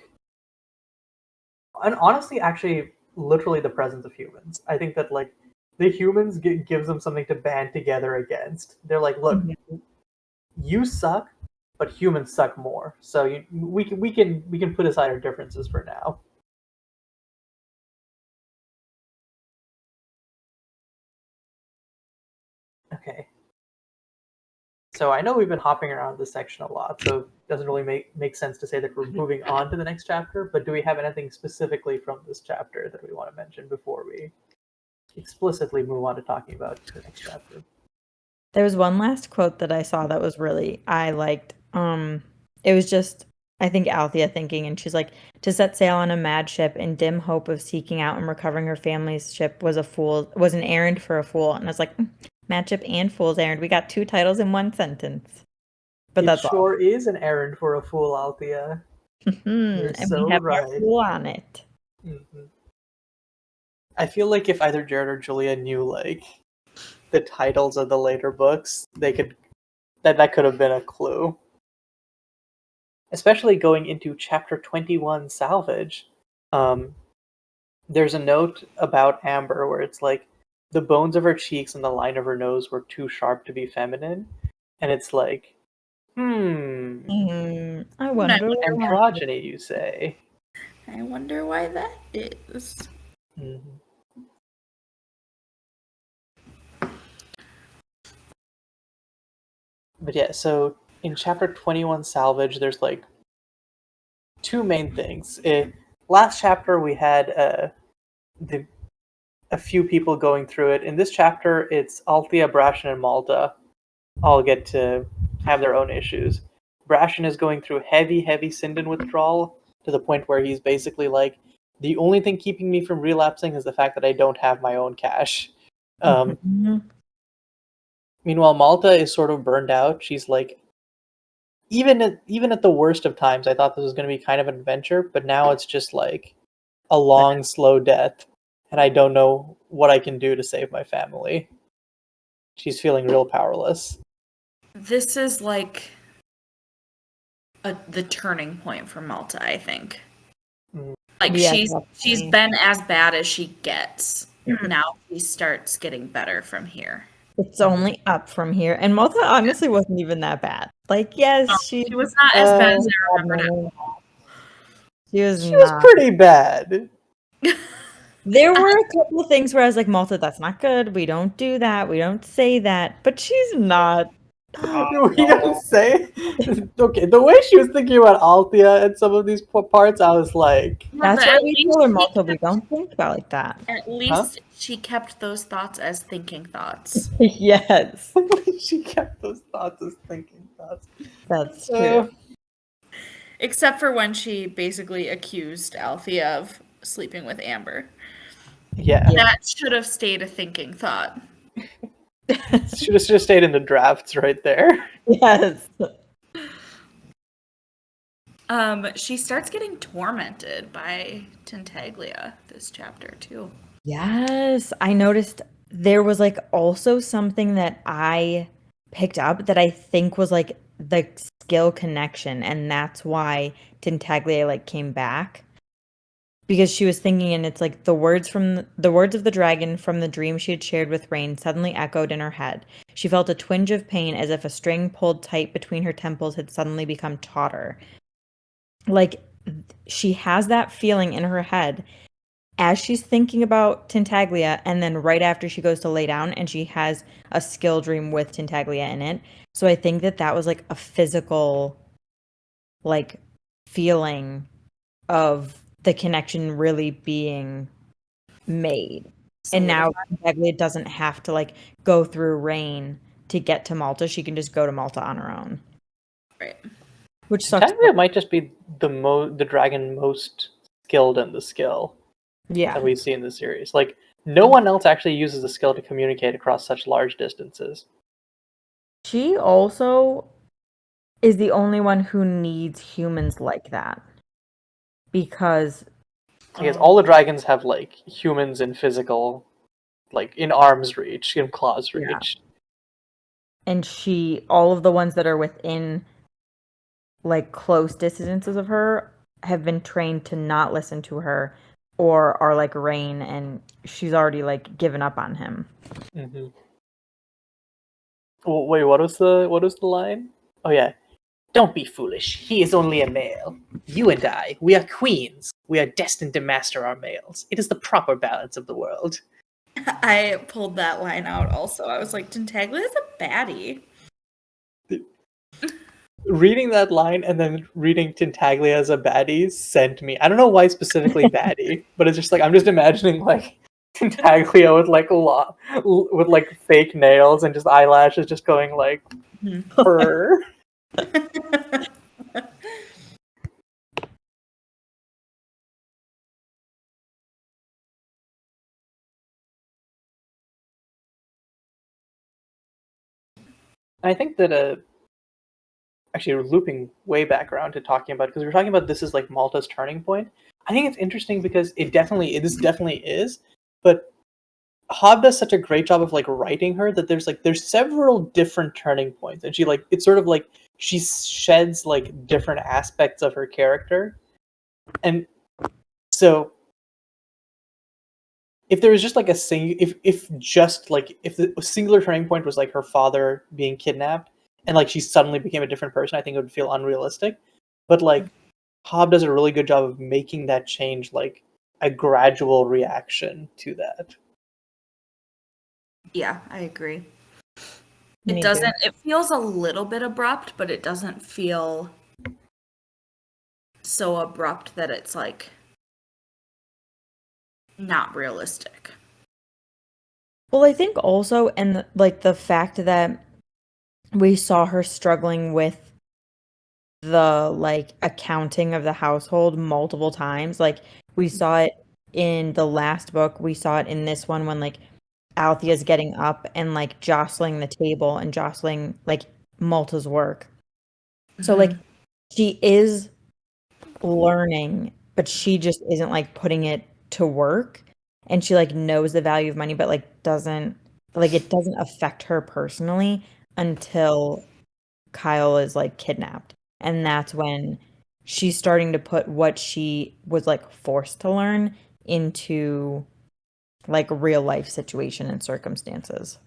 Speaker 1: and honestly, actually, literally the presence of humans. I think that like the humans gives them something to band together against. They're like, look, you suck, but humans suck more. So we can put aside our differences for now. Okay. So I know we've been hopping around this section a lot, so it doesn't really make sense to say that we're moving on to the next chapter. But do we have anything specifically from this chapter that we want to mention before we explicitly move on to talking about the next chapter?
Speaker 2: There was one last quote that I saw that was really I liked. It was just I think Althea thinking, and she's like, to set sail on a mad ship in dim hope of seeking out and recovering her family's ship was an errand for a fool. And I was like, mad ship and fool's errand. We got two titles in one sentence. But
Speaker 1: It
Speaker 2: that's all.
Speaker 1: sure is an errand for a fool, Althea. You're
Speaker 2: And we
Speaker 1: so
Speaker 2: have our
Speaker 1: right.
Speaker 2: fool on it.
Speaker 1: Mm-hmm. I feel like if either Jared or Julia knew like the titles of the later books, they could that could have been a clue. Especially going into chapter 21, Salvage. There's a note about Amber where it's like the bones of her cheeks and the line of her nose were too sharp to be feminine, and it's like,
Speaker 2: I wonder why.
Speaker 1: androgyny, you say?
Speaker 3: I wonder why that is.
Speaker 1: Mm-hmm. But yeah, so in chapter 21 salvage, there's like two main things. Last chapter we had the a few people going through it. In this chapter, it's Althea, Brashen, and Malta all get to have their own issues. Brashen is going through heavy, heavy Sinden withdrawal to the point where he's basically like, the only thing keeping me from relapsing is the fact that I don't have my own cash. Meanwhile, Malta is sort of burned out. She's like, even at the worst of times, I thought this was going to be kind of an adventure, but now it's just like a long, slow death, and I don't know what I can do to save my family. She's feeling real powerless.
Speaker 3: This is like the turning point for Malta, I think. Like
Speaker 2: Yeah,
Speaker 3: she's
Speaker 2: definitely.
Speaker 3: been as bad as she gets. Now she starts getting better from here.
Speaker 2: It's only up from here. And Malta honestly wasn't even that bad. Like, yes,
Speaker 3: She was not as bad as I remembered it.
Speaker 2: She was
Speaker 1: She was
Speaker 2: not.
Speaker 1: pretty bad.
Speaker 2: There were a couple of things where I was like, Malta, that's not good. We don't do that. We don't say that. But she's not.
Speaker 1: We don't say. Okay, the way she was thinking about Althea and some of these parts, I was like,
Speaker 2: That's why we told her, Malta, we don't think about like that.
Speaker 3: At least she kept those thoughts as thinking thoughts.
Speaker 2: Yes.
Speaker 1: She kept those thoughts as thinking thoughts.
Speaker 2: That's true.
Speaker 3: Except for when she basically accused Althea of sleeping with Amber.
Speaker 1: Yeah.
Speaker 3: That should have stayed a thinking thought.
Speaker 1: Should have just stayed in the drafts right there.
Speaker 2: Yes.
Speaker 3: She starts getting tormented by Tintaglia this chapter too.
Speaker 2: Yes. I noticed there was like also something that I picked up that I think was like the skill connection, and that's why Tintaglia like came back. Because she was thinking, and it's like the words of the dragon from the dream she had shared with Rain suddenly echoed in her head. She felt a twinge of pain as if a string pulled tight between her temples had suddenly become tauter. Like she has that feeling in her head as she's thinking about Tintaglia, and then right after she goes to lay down and she has a skill dream with Tintaglia in it. So I think that was like a physical like feeling of the connection really being made. And now Tintaglia doesn't have to like go through Rain to get to Malta. She can just go to Malta on her own.
Speaker 3: Right.
Speaker 2: Which sucks.
Speaker 1: Tintaglia might just be the dragon most skilled in the skill that we see in the series. Like, no one else actually uses the skill to communicate across such large distances.
Speaker 2: She also is the only one who needs humans like that. Because
Speaker 1: I guess all the dragons have like humans in physical, like in arm's reach, in claws reach.
Speaker 2: And all of the ones that are within like close distances of her have been trained to not listen to her, or are like Rain, and she's already like given up on him.
Speaker 1: Mm-hmm. Oh, wait, what was the line? Oh yeah. Don't be foolish. He is only a male. You and I, we are queens. We are destined to master our males. It is the proper balance of the world.
Speaker 3: I pulled that line out also. I was like, Tintaglia is a baddie.
Speaker 1: Reading that line and then reading Tintaglia as a baddie sent me. I don't know why specifically baddie, but it's just like I'm just imagining like Tintaglia with like fake nails and just eyelashes, just going like purr. I think that actually looping way back around to talking about, because we were talking about this is like Malta's turning point. I think it's interesting because this definitely is, but Hobb does such a great job of like writing her that there's several different turning points, and it's sort of like she sheds like different aspects of her character, and so if there was just like a if the singular turning point was like her father being kidnapped and like she suddenly became a different person, I think it would feel unrealistic. But like Hobb does a really good job of making that change like a gradual reaction to that.
Speaker 3: Yeah, I agree. It doesn't, it feels a little bit abrupt, but it doesn't feel so abrupt that it's like not realistic.
Speaker 2: Well, I think also, and like the fact that we saw her struggling with the like accounting of the household multiple times. Like we saw it in the last book, we saw it in this one when like Althea's getting up and like jostling the table and jostling like Malta's work. So like she is learning, but she just isn't like putting it to work. And she like knows the value of money, but like doesn't like it doesn't affect her personally until Kyle is like kidnapped. And that's when she's starting to put what she was like forced to learn into like real life situation and circumstances.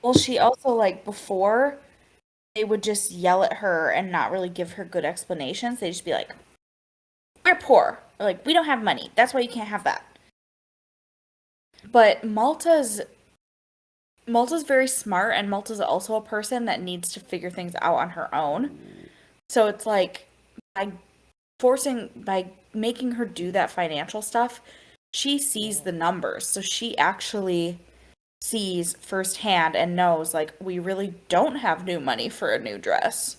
Speaker 3: Well, she also, like, before, they would just yell at her and not really give her good explanations. They'd just be like, we're poor. Or like, we don't have money. That's why you can't have that. But Malta's very smart, and Malta's also a person that needs to figure things out on her own. So it's like, by making her do that financial stuff, she sees the numbers. So she actually sees firsthand and knows, like, we really don't have new money for a new dress.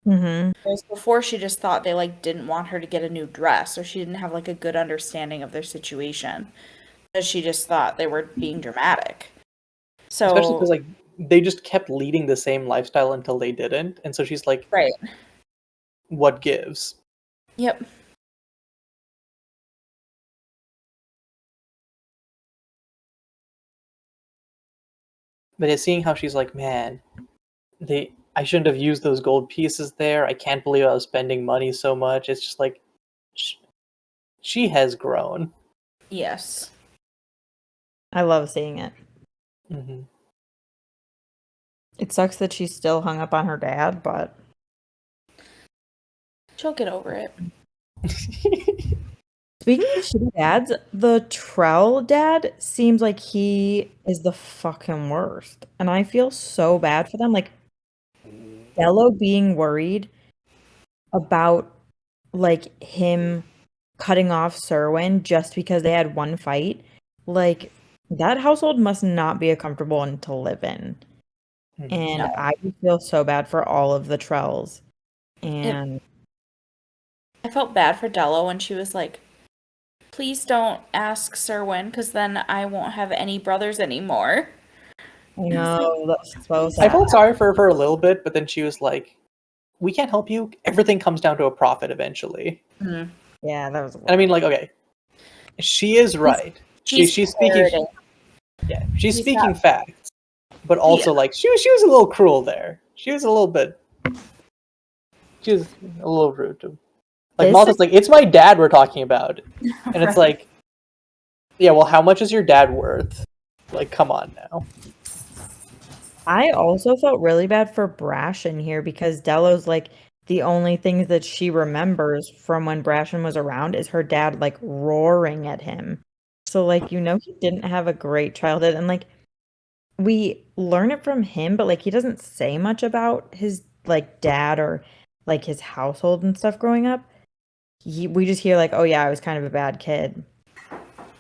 Speaker 3: Whereas before, she just thought they, like, didn't want her to get a new dress, or she didn't have, like, a good understanding of their situation. But she just thought they were being dramatic. So,
Speaker 1: especially because like they just kept leading the same lifestyle until they didn't, and so she's like,
Speaker 3: right.
Speaker 1: what gives?
Speaker 3: Yep.
Speaker 1: But it's seeing how she's like, man, I shouldn't have used those gold pieces there. I can't believe I was spending money so much. It's just like she has grown.
Speaker 3: Yes.
Speaker 2: I love seeing it.
Speaker 1: Mm-hmm.
Speaker 2: It sucks that she's still hung up on her dad, but
Speaker 3: She'll get over it.
Speaker 2: speaking of shitty dads, the Trell dad seems like he is the fucking worst. And I feel so bad for them. Like, Dello being worried about, like, him cutting off Serwyn just because they had one fight. Like, that household must not be a comfortable one to live in. And
Speaker 3: No.
Speaker 2: I just feel so bad for all of the Trells. And
Speaker 3: I felt bad for Della when she was like, please don't ask Serwyn, because then I won't have any brothers anymore.
Speaker 2: I know, that's so
Speaker 1: I
Speaker 2: sad.
Speaker 1: felt sorry for her for a little bit, but then she was like, we can't help you. Everything comes down to a profit eventually.
Speaker 3: Mm-hmm.
Speaker 2: Yeah, that was.
Speaker 1: And I mean, like, okay, she is right. She's speaking. Yeah, she's speaking facts, but also like she was a little cruel there. She was a little rude to. Like Malta's like, it's my dad we're talking about, and it's like, yeah, well, how much is your dad worth? Like, come on now.
Speaker 2: I also felt really bad for Brashen here because Dello's like the only things that she remembers from when Brashen was around is her dad like roaring at him. So like he didn't have a great childhood, and like we learn it from him, but like he doesn't say much about his like dad or like his household and stuff growing up. We just hear like, oh yeah, I was kind of a bad kid.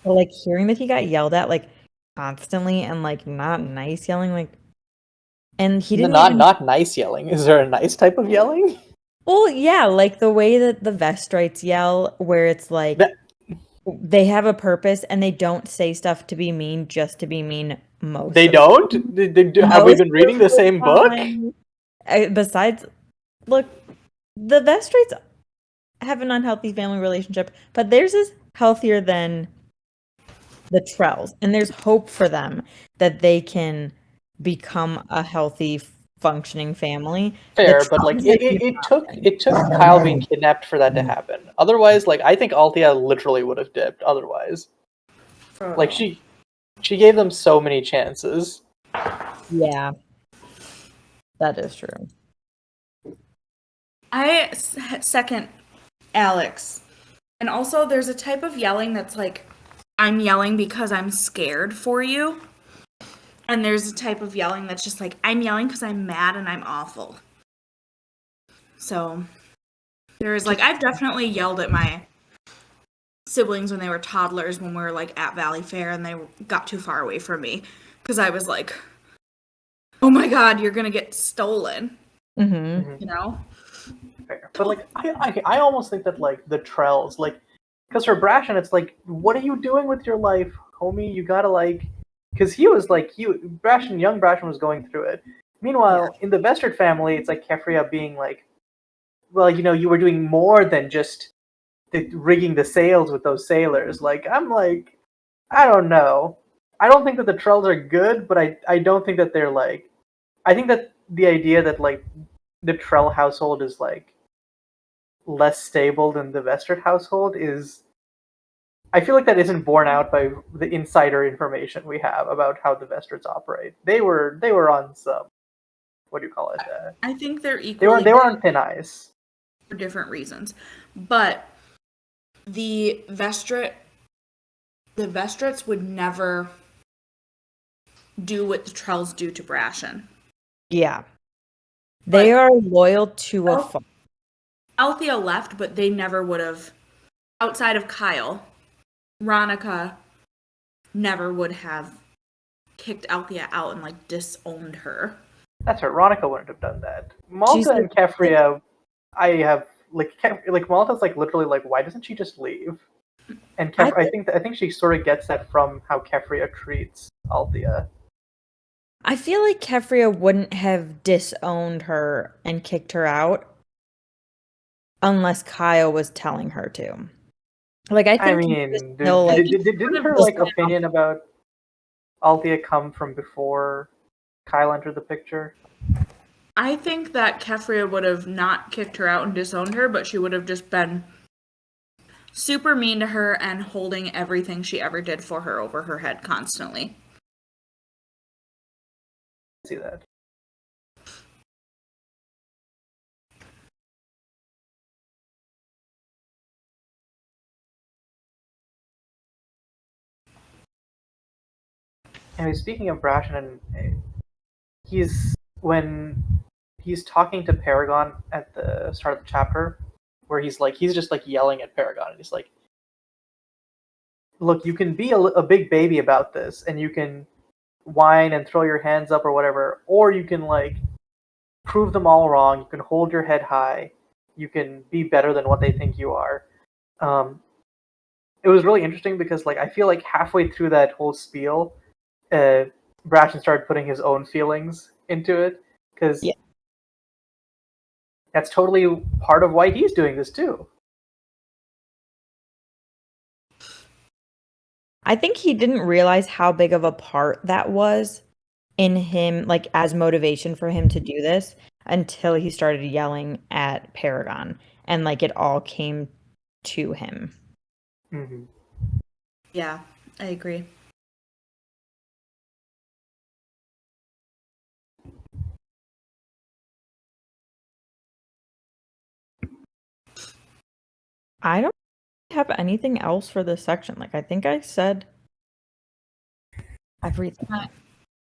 Speaker 2: But like hearing that he got yelled at like constantly and like not nice yelling, like, and he didn't
Speaker 1: not nice yelling. Is there a nice type of yelling?
Speaker 2: Well, yeah, like the way that the Vestrites yell, where it's like they have a purpose and they don't say stuff to be mean just to be mean.
Speaker 1: They don't? Have we been reading the same book?
Speaker 2: Besides, look, the Vestrites have an unhealthy family relationship, but theirs is healthier than the Trells, and there's hope for them that they can become a healthy, functioning family.
Speaker 1: Fair, but like it took Kyle being kidnapped for that to happen. Otherwise, like I think Althea literally would have dipped. Otherwise, like she gave them so many chances.
Speaker 2: Yeah, that is true.
Speaker 3: I second Alex. And also, there's a type of yelling that's like, I'm yelling because I'm scared for you. And there's a type of yelling that's just like, I'm yelling because I'm mad and I'm awful. So there's like, I've definitely yelled at my siblings when they were toddlers when we were like at Valley Fair and they got too far away from me because I was like, oh my god, you're gonna get stolen.
Speaker 2: Mm-hmm.
Speaker 3: You know?
Speaker 1: Fair. But like I almost think that like the Trells, like, because for Brashen it's like, what are you doing with your life, homie? You gotta like, because he was like, young Brashen was going through it. Meanwhile, in the Vestard family, it's like Keffria being like, well, you were doing more than just rigging the sails with those sailors. Like, I'm like, I don't know. I don't think that the Trells are good, but I don't think that they're like, I think that the idea that like the Trell household is like less stable than the Vestard household is, I feel like that isn't borne out by the insider information we have about how the Vestards operate. They were on some, what do you call it?
Speaker 3: I think they're
Speaker 1: They
Speaker 3: equally
Speaker 1: were on thin ice
Speaker 3: for different reasons. But the Vestrits would never do what the Trells do to Brashen.
Speaker 2: Yeah. They are loyal to a fault.
Speaker 3: Althea left, but they never would have, outside of Kyle, Ronica never would have kicked Althea out and like disowned her.
Speaker 1: That's right. Ronica wouldn't have done that. Malta and Keffria, I have like Malta's like literally like, why doesn't she just leave? And I think she sort of gets that from how Keffria treats Althea.
Speaker 2: I feel like Keffria wouldn't have disowned her and kicked her out unless Kyle was telling her to. Like, I mean,
Speaker 1: didn't her like opinion about Althea come from before Kyle entered the picture?
Speaker 3: I think that Keffria would have not kicked her out and disowned her, but she would have just been super mean to her and holding everything she ever did for her over her head constantly.
Speaker 1: See that. Anyway, speaking of Brashen, when he's talking to Paragon at the start of the chapter, where he's just like yelling at Paragon, and he's like, "Look, you can be a big baby about this, and you can whine and throw your hands up or whatever, or you can like prove them all wrong. You can hold your head high. You can be better than what they think you are." It was really interesting because like I feel like halfway through that whole spiel, Brashen started putting his own feelings into it, because that's totally part of why he's doing this too.
Speaker 2: I think he didn't realize how big of a part that was in him, like as motivation for him to do this, until he started yelling at Paragon and like it all came to him.
Speaker 1: Mm-hmm.
Speaker 3: Yeah, I agree.
Speaker 2: I don't have anything else for this section. Like, I think I said everything.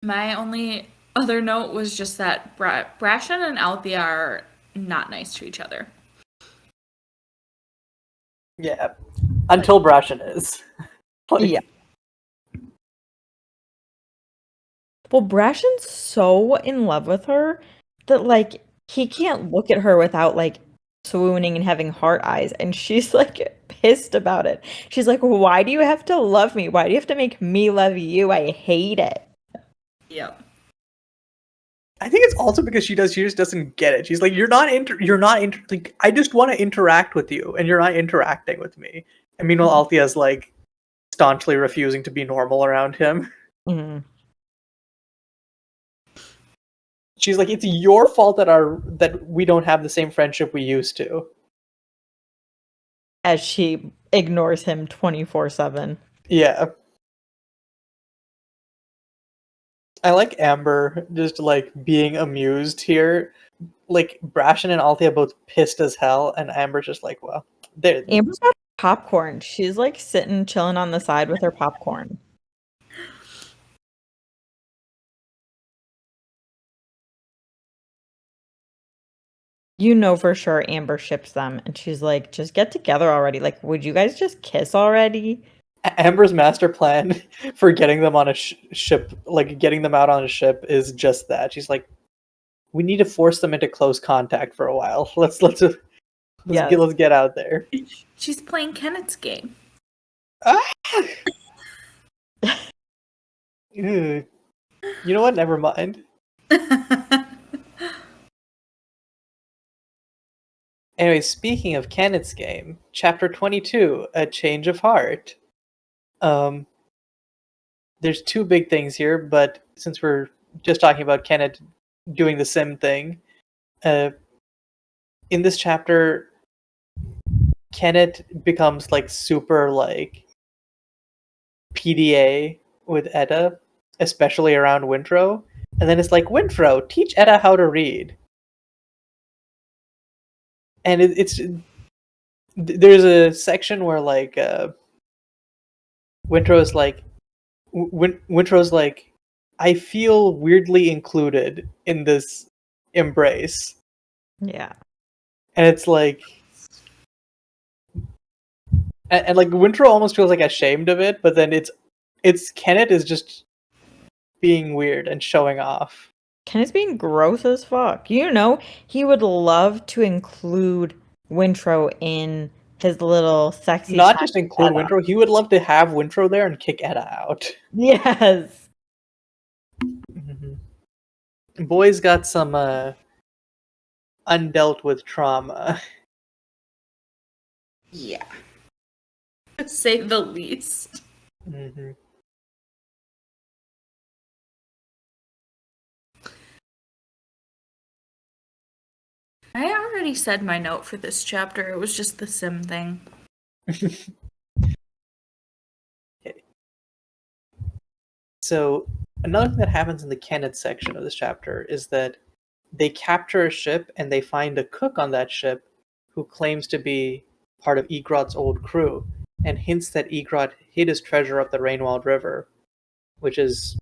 Speaker 3: My only other note was just that Brashen and Althea are not nice to each other.
Speaker 1: Yeah, until Brashen is.
Speaker 2: Yeah. Well, Brashen's so in love with her that like he can't look at her without like swooning and having heart eyes, and she's like pissed about it. She's like, "Why do you have to love me? Why do you have to make me love you? I hate it."
Speaker 3: Yep.
Speaker 1: I think it's also because she just doesn't get it. She's like, you're not like, I just want to interact with you, and you're not interacting with me. And meanwhile, Althea's like staunchly refusing to be normal around him.
Speaker 2: Mm-hmm.
Speaker 1: She's like, it's your fault that we don't have the same friendship we used to.
Speaker 2: As she ignores him 24/7.
Speaker 1: Yeah. I like Amber just like being amused here. Like Brashen and Althea both pissed as hell, and Amber's just like, well, there.
Speaker 2: Amber's got popcorn. She's like sitting chilling on the side with her popcorn. You know for sure Amber ships them, and she's like, just get together already. Like, would you guys just kiss already?
Speaker 1: Amber's master plan for getting them on a ship, like getting them out on a ship, is just that. She's like, we need to force them into close contact for a while. Let's
Speaker 2: Yes.
Speaker 1: get out there.
Speaker 3: She's playing Kennit's game.
Speaker 1: Ah! Ew. You know what? Never mind. Anyway, speaking of Kennit's game, chapter 22, A Change of Heart. There's two big things here, but since we're just talking about Kennit doing the sim thing, in this chapter, Kennit becomes like super like PDA with Etta, especially around Wintrow. And then it's like, Wintrow, teach Etta how to read. And there's a section where like Wintrow's like Wintrow's like, I feel weirdly included in this embrace.
Speaker 2: Yeah.
Speaker 1: And it's like, and like Wintrow almost feels like ashamed of it, but then it's Kennit is just being weird and showing off.
Speaker 2: Kenneth's being gross as fuck. You know, he would love to include Wintrow in his little sexy
Speaker 1: Not
Speaker 2: chat
Speaker 1: just
Speaker 2: with
Speaker 1: include
Speaker 2: Etta.
Speaker 1: Wintrow, he would love to have Wintrow there and kick Etta out.
Speaker 2: Yes.
Speaker 1: Mm-hmm. Boy's got some undealt with trauma.
Speaker 3: Yeah. To say the least.
Speaker 1: Mm-hmm.
Speaker 3: I already said my note for this chapter. It was just the sim thing.
Speaker 1: Okay. So another thing that happens in the Kennit section of this chapter is that they capture a ship and they find a cook on that ship who claims to be part of Egrod's old crew and hints that Egrod hid his treasure up the Rainwild River, which is,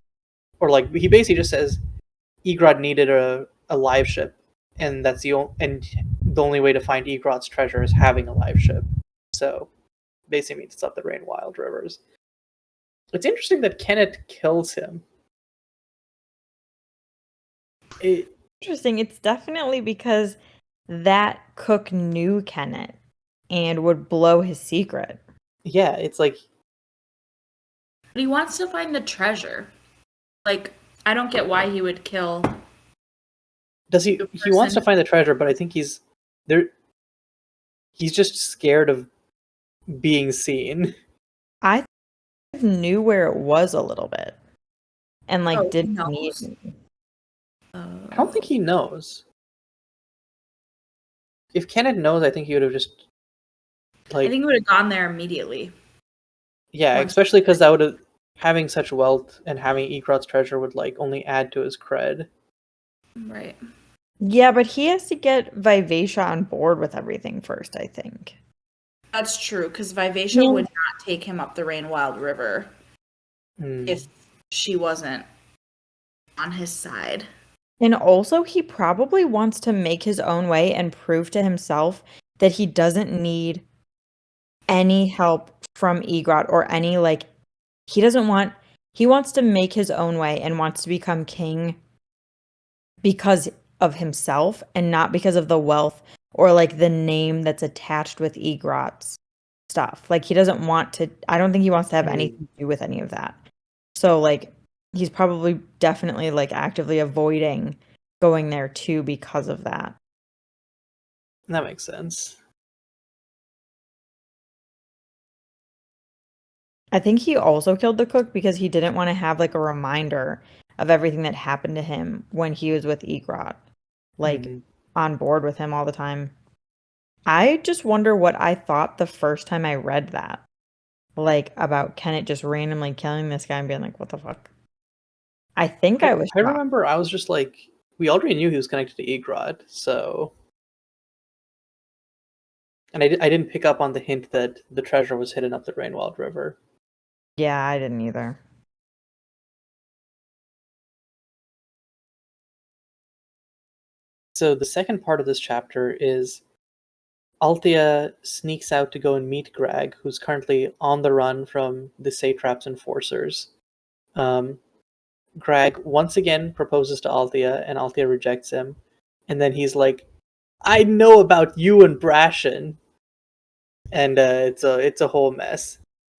Speaker 1: or like he basically just says Egrod needed a live ship, and that's the only way to find Egrod's treasure is having a live ship. So basically means it's up the Rainwild Rivers. It's interesting that Kennit kills him.
Speaker 2: Interesting. It's definitely because that cook knew Kennit and would blow his secret.
Speaker 1: Yeah, it's like,
Speaker 3: But he wants to find the treasure. Like, I don't get why he would kill.
Speaker 1: does he? He wants to find the treasure, but I think he's there. He's just scared of being seen.
Speaker 2: I knew where it was a little bit and like didn't need me.
Speaker 1: I don't think he knows. If Kennit knows, I think he would have just like.
Speaker 3: I think he would have gone there immediately.
Speaker 1: Yeah, especially because that would have having such wealth and having Egrod's treasure would like only add to his cred.
Speaker 3: Right.
Speaker 2: Yeah, but he has to get Vivacia on board with everything first, I think.
Speaker 3: That's true, because Vivacia would not take him up the Rainwild River if she wasn't on his side.
Speaker 2: And also, he probably wants to make his own way and prove to himself that he doesn't need any help from Egrod or any, like, he wants to make his own way and wants to become king because of himself and not because of the wealth or, like, the name that's attached with Egrod's stuff. Like, he doesn't want to, I don't think he wants to have anything to do with any of that. So, like, he's probably definitely like actively avoiding going there too because of that.
Speaker 1: That makes sense.
Speaker 2: I think he also killed the cook because he didn't want to have like a reminder of everything that happened to him when he was with Egrod, like on board with him all the time. I just wonder what I thought the first time I read that, like about Kennit just randomly killing this guy and being like, what the fuck? I think I was
Speaker 1: I remember I was just like, we already knew he was connected to Egrod, so. And I didn't pick up on the hint that the treasure was hidden up the Rainwild River.
Speaker 2: Yeah, I didn't either.
Speaker 1: So the second part of this chapter is Althea sneaks out to go and meet Greg, who's currently on the run from the satrap's enforcers. Greg once again proposes to Althea, and Althea rejects him. And then he's like, "I know about you and Brashen," and it's a whole mess.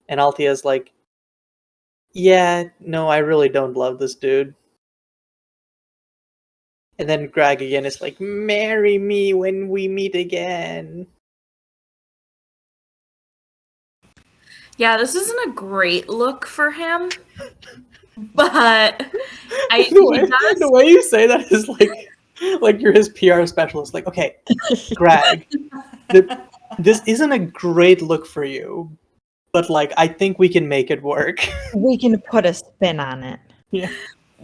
Speaker 1: And Althea's like, "Yeah, no, I really don't love this dude." And then Greg again is like, "Marry me when we meet again."
Speaker 3: Yeah, this isn't a great look for him, but
Speaker 1: The way you say that is like you're his PR specialist. Like, okay, Greg, this isn't a great look for you, but like I think we can make it work.
Speaker 2: We can put a spin on it.
Speaker 1: Yeah.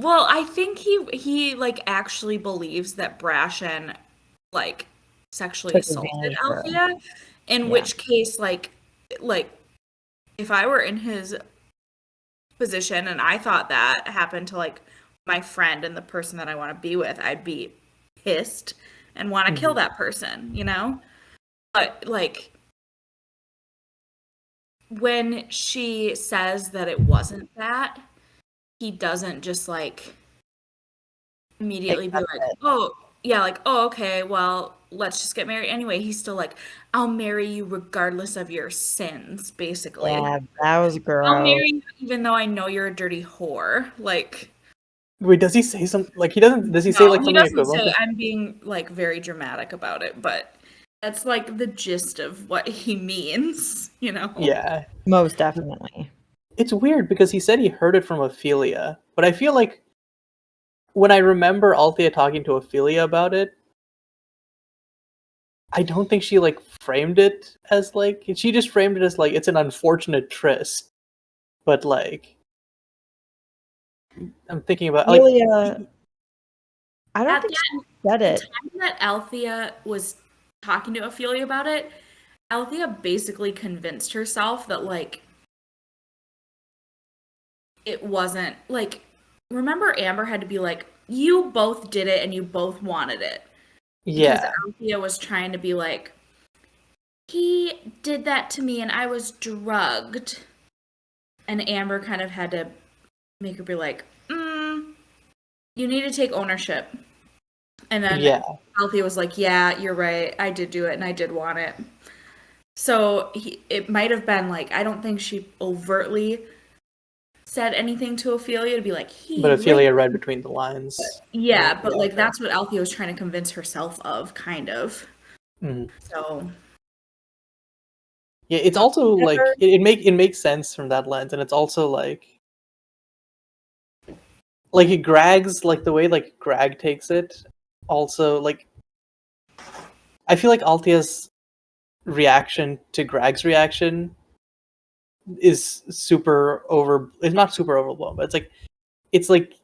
Speaker 3: Well, I think he like actually believes that Brashen like sexually
Speaker 2: Took
Speaker 3: assaulted
Speaker 2: advantage of her.
Speaker 3: Althea, in
Speaker 2: Yeah.
Speaker 3: which case like if I were in his position and I thought that happened to like my friend and the person that I want to be with, I'd be pissed and want to kill that person, you know? But like when she says that it wasn't that, he doesn't just like immediately be
Speaker 2: Accept
Speaker 3: like,
Speaker 2: it.
Speaker 3: oh, yeah, like, oh, okay, well, let's just get married anyway. He's still like, I'll marry you regardless of your sins, basically.
Speaker 2: Yeah, that was
Speaker 3: I'll
Speaker 2: gross.
Speaker 3: marry you even though I know you're a dirty whore. Like,
Speaker 1: Wait, does he say something? Like he doesn't? Does he say
Speaker 3: no,
Speaker 1: like
Speaker 3: he
Speaker 1: something
Speaker 3: doesn't
Speaker 1: equivalent?
Speaker 3: say I'm being like very dramatic about it, but that's like the gist of what he means, you know?
Speaker 1: Yeah,
Speaker 2: Most definitely.
Speaker 1: it's weird because he said he heard it from Ophelia, but I feel like when I remember Althea talking to Ophelia about it, I don't think she like framed it as like she just framed it as like it's an unfortunate tryst, but like I'm thinking about like
Speaker 2: Really, I don't
Speaker 3: At
Speaker 2: think
Speaker 3: the
Speaker 2: she said
Speaker 3: The
Speaker 2: it.
Speaker 3: time that Althea was talking to Ophelia about it, Althea basically convinced herself that like it wasn't like remember Amber had to be like, you both did it and you both wanted it. Because
Speaker 1: yeah,
Speaker 3: Althea was trying to be like, he did that to me and I was drugged. And Amber kind of had to make her be like, you need to take ownership. And then
Speaker 1: yeah,
Speaker 3: Althea was like, yeah, you're right. I did do it and I did want it. So it might have been like, I don't think she overtly said anything to Ophelia to be like,
Speaker 1: but
Speaker 3: he
Speaker 1: Ophelia
Speaker 3: raped.
Speaker 1: read between the lines.
Speaker 3: Yeah, but
Speaker 1: Yeah,
Speaker 3: like
Speaker 1: okay.
Speaker 3: that's what Althea was trying to convince herself of, kind of.
Speaker 1: Mhm.
Speaker 3: So
Speaker 1: Yeah, it's also like
Speaker 2: Ever-
Speaker 1: it makes sense from that lens, and it's also like it Grag's like the way like Grag takes it. Also, like I feel like Althea's reaction to Grag's reaction is super over. It's not super overblown, but it's like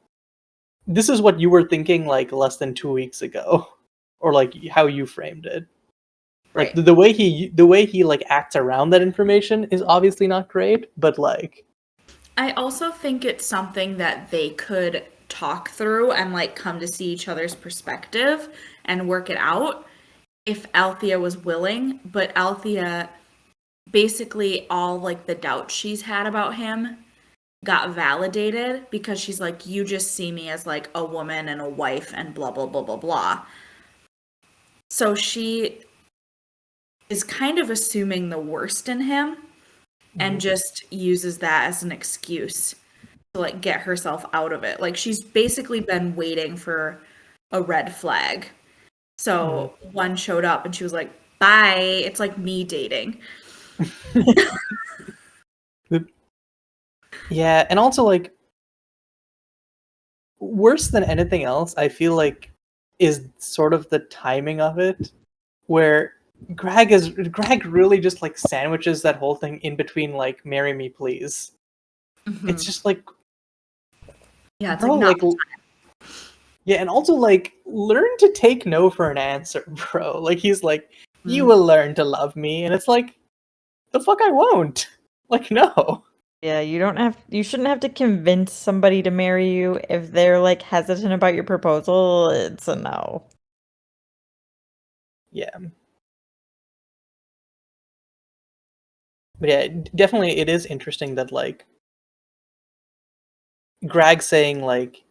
Speaker 1: this is what you were thinking like less than 2 weeks ago, or like how you framed it. Like
Speaker 3: right.
Speaker 1: the way he like acts around that information is obviously not great, but like
Speaker 3: I also think it's something that they could talk through and like come to see each other's perspective and work it out if Althea was willing, but Althea basically all like the doubts she's had about him got validated because she's like, you just see me as like a woman and a wife and blah blah blah blah blah. So she is kind of assuming the worst in him and just uses that as an excuse to like get herself out of it. Like she's basically been waiting for a red flag. So one showed up and she was like, bye. It's like me dating.
Speaker 1: yeah, and also like worse than anything else, I feel like is sort of the timing of it, where Greg really just like sandwiches that whole thing in between like "marry me, please." It's just like,
Speaker 3: Yeah, it's
Speaker 1: bro,
Speaker 3: like not.
Speaker 1: like yeah, and also like learn to take no for an answer, bro. Like he's like, you will learn to love me, and it's like, the fuck I won't. Like no.
Speaker 2: Yeah, you shouldn't have to convince somebody to marry you if they're like hesitant about your proposal. It's a no.
Speaker 1: Yeah. But yeah, definitely it is interesting that like Greg saying like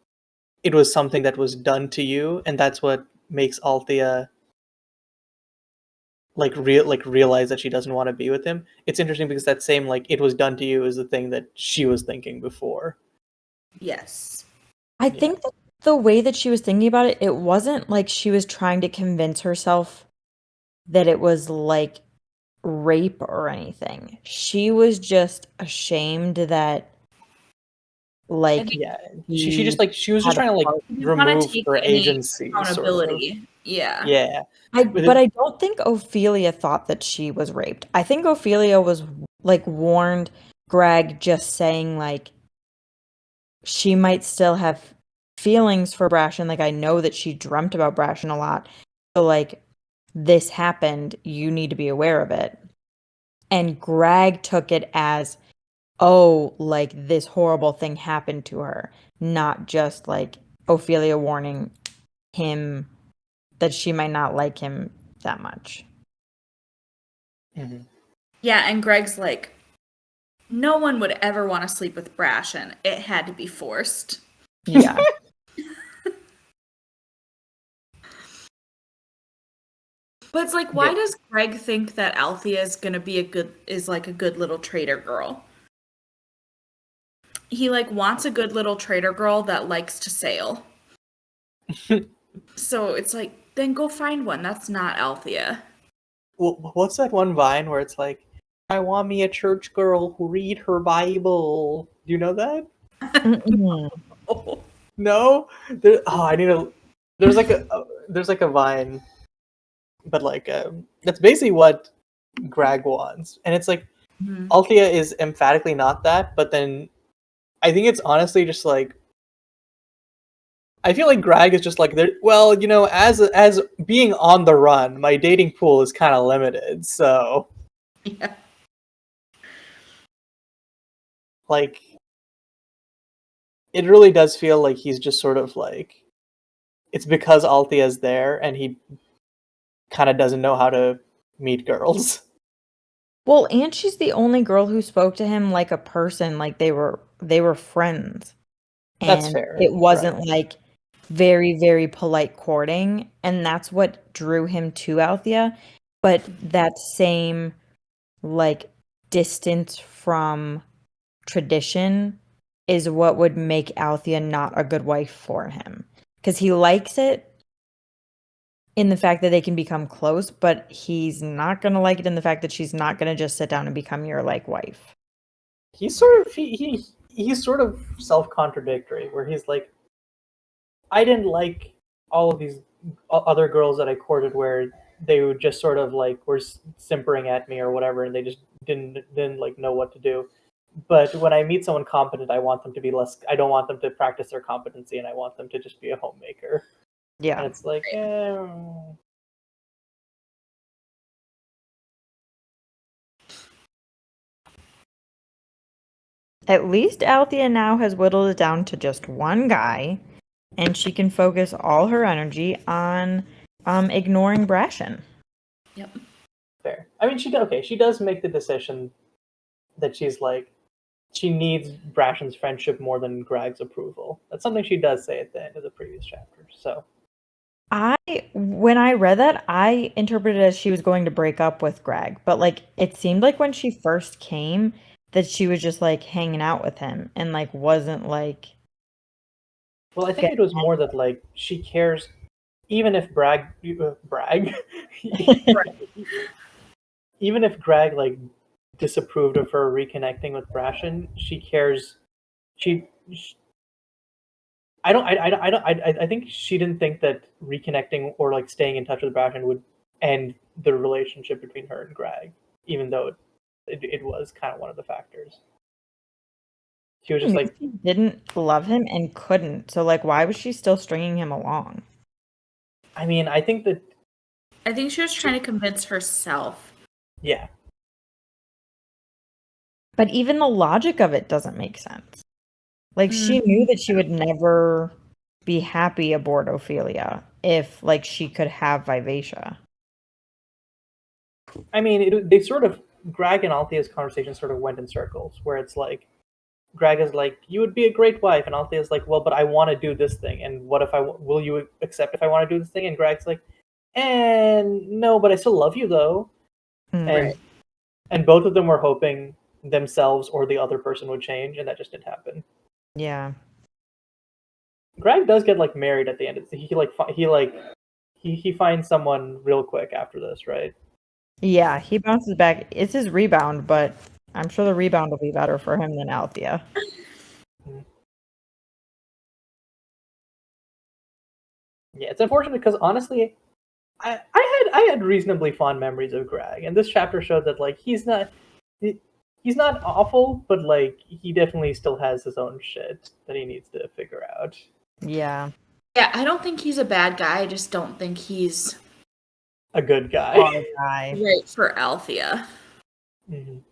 Speaker 1: it was something that was done to you, and that's what makes Althea like realize that she doesn't want to be with him. It's interesting because that same like it was done to you is the thing that she was thinking before.
Speaker 3: Yes.
Speaker 2: I
Speaker 1: Yeah.
Speaker 2: think that the way that she was thinking about it, it wasn't like she was trying to convince herself that it was like rape or anything. She was just ashamed that
Speaker 3: I
Speaker 2: like
Speaker 3: think
Speaker 1: Yeah. She
Speaker 2: he
Speaker 1: just like she was just
Speaker 2: had a
Speaker 1: trying to like
Speaker 2: part.
Speaker 3: she didn't want to
Speaker 1: remove
Speaker 3: take
Speaker 1: her
Speaker 3: any
Speaker 1: agency, sort of.
Speaker 3: accountability. Yeah.
Speaker 1: Yeah.
Speaker 2: But I don't think Ophelia thought that she was raped. I think Ophelia was like warned Greg just saying like she might still have feelings for Brashen. Like I know that she dreamt about Brashen a lot. So like this happened, you need to be aware of it. And Greg took it as, oh, like this horrible thing happened to her, not just like Ophelia warning him that she might not like him that much.
Speaker 1: Mm-hmm.
Speaker 3: Yeah, and Greg's like, no one would ever want to sleep with Brashen. It had to be forced.
Speaker 2: Yeah.
Speaker 3: But it's like,
Speaker 1: Yeah.
Speaker 3: why does Greg think that Althea is gonna be like a good little trader girl? He like wants a good little trader girl that likes to sail. So it's like, then go find one. That's not Althea.
Speaker 1: Well, what's that one vine where it's like, I want me a church girl who read her Bible. Do you know that?
Speaker 2: Mm-mm.
Speaker 3: Oh.
Speaker 1: No. I need a. There's like a vine, but like that's basically what Greg wants, and it's like
Speaker 3: Mhm.
Speaker 1: Althea is emphatically not that, but then I think it's honestly just like I feel like Greg is just like there. Well, you know, as being on the run, my dating pool is kind of limited, so
Speaker 3: Yeah.
Speaker 1: like it really does feel like he's just sort of like it's because Althea's there and he kind of doesn't know how to meet girls.
Speaker 2: Well, and she's the only girl who spoke to him like a person, like they were friends.
Speaker 1: That's
Speaker 2: And
Speaker 1: fair,
Speaker 2: it
Speaker 1: right?
Speaker 2: wasn't like very, very polite courting, and that's what drew him to Althea. But that same like distance from tradition is what would make Althea not a good wife for him. Because he likes it in the fact that they can become close, but he's not gonna like it in the fact that she's not gonna just sit down and become your like wife.
Speaker 1: He's sort of he's sort of self-contradictory where he's like I didn't like all of these other girls that I courted where they would just sort of like were simpering at me or whatever and they just didn't like know what to do. But when I meet someone competent, I want them to be less I don't want them to practice their competency and I want them to just be a homemaker. And
Speaker 2: Yeah.
Speaker 1: it's like,
Speaker 2: At least Althea now has whittled it down to just one guy, and she can focus all her energy on ignoring Brashen.
Speaker 3: Yep.
Speaker 1: fair. I mean, she does make the decision that she's like she needs Brashen's friendship more than Greg's approval. That's something she does say at the end of the previous chapter. So
Speaker 2: When I read that, I interpreted it as she was going to break up with Greg, but like it seemed like when she first came that she was just like hanging out with him and like wasn't like
Speaker 1: well, I think
Speaker 2: get-
Speaker 1: it was more that like she cares even if brag even if Greg like disapproved of her reconnecting with Brashen, she cares. She I think she didn't think that reconnecting or like staying in touch with Brashen would end the relationship between her and Greg, even though it was kind of one of the factors. She was just
Speaker 2: maybe
Speaker 1: like,
Speaker 2: she didn't love him and couldn't. So like why was she still stringing him along?
Speaker 1: I mean, I think that
Speaker 3: I think she was trying to convince herself.
Speaker 1: yeah,
Speaker 2: But even the logic of it doesn't make sense. Like she knew that she would never be happy aboard Ophelia if like she could have Vivacia.
Speaker 1: I mean, they sort of Greg and Althea's conversation sort of went in circles, where it's like Greg is like, "You would be a great wife," and Althea's like, "Well, but I want to do this thing, and what if will you accept if I want to do this thing?" And Greg's like, "And no, but I still love you though." And
Speaker 3: Right.
Speaker 1: and both of them were hoping themselves or the other person would change, and that just didn't happen.
Speaker 2: Yeah.
Speaker 1: Greg does get like married at the end. He finds someone real quick after this, right?
Speaker 2: Yeah, he bounces back. It's his rebound, but I'm sure the rebound will be better for him than Althea.
Speaker 1: Yeah, it's unfortunate because honestly, I had reasonably fond memories of Greg, and this chapter showed that like he's not awful, but like he definitely still has his own shit that he needs to figure out.
Speaker 2: Yeah.
Speaker 3: Yeah, I don't think he's a bad guy. I just don't think he's
Speaker 1: A good guy.
Speaker 2: Our guy.
Speaker 3: right for Althea.
Speaker 1: Mhm.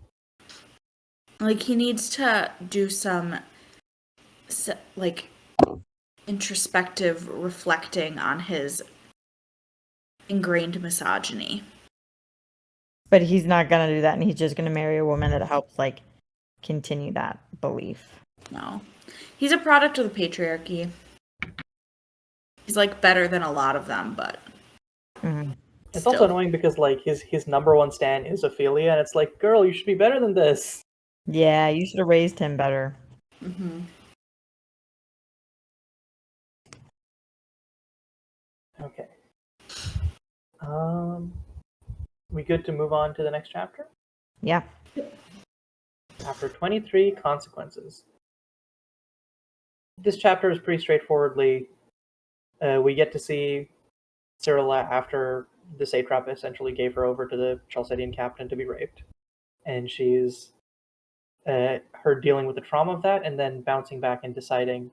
Speaker 3: Like, he needs to do some, like, introspective reflecting on his ingrained misogyny.
Speaker 2: But he's not gonna do that, and he's just gonna marry a woman that helps like continue that belief.
Speaker 3: No. He's a product of the patriarchy. He's, like, better than a lot of them, but
Speaker 2: Mm-hmm.
Speaker 1: It's
Speaker 3: still.
Speaker 1: also annoying because like his number one stan is Ophelia, and it's like, girl, you should be better than this.
Speaker 2: Yeah, you should have raised him better.
Speaker 3: Mm-hmm.
Speaker 1: Okay. We good to move on to the next chapter?
Speaker 2: Yeah.
Speaker 1: Chapter 23, Consequences. This chapter is pretty straightforwardly. We get to see Cyrilla after the satrap essentially gave her over to the Chalcedian captain to be raped, and she's her dealing with the trauma of that, and then bouncing back and deciding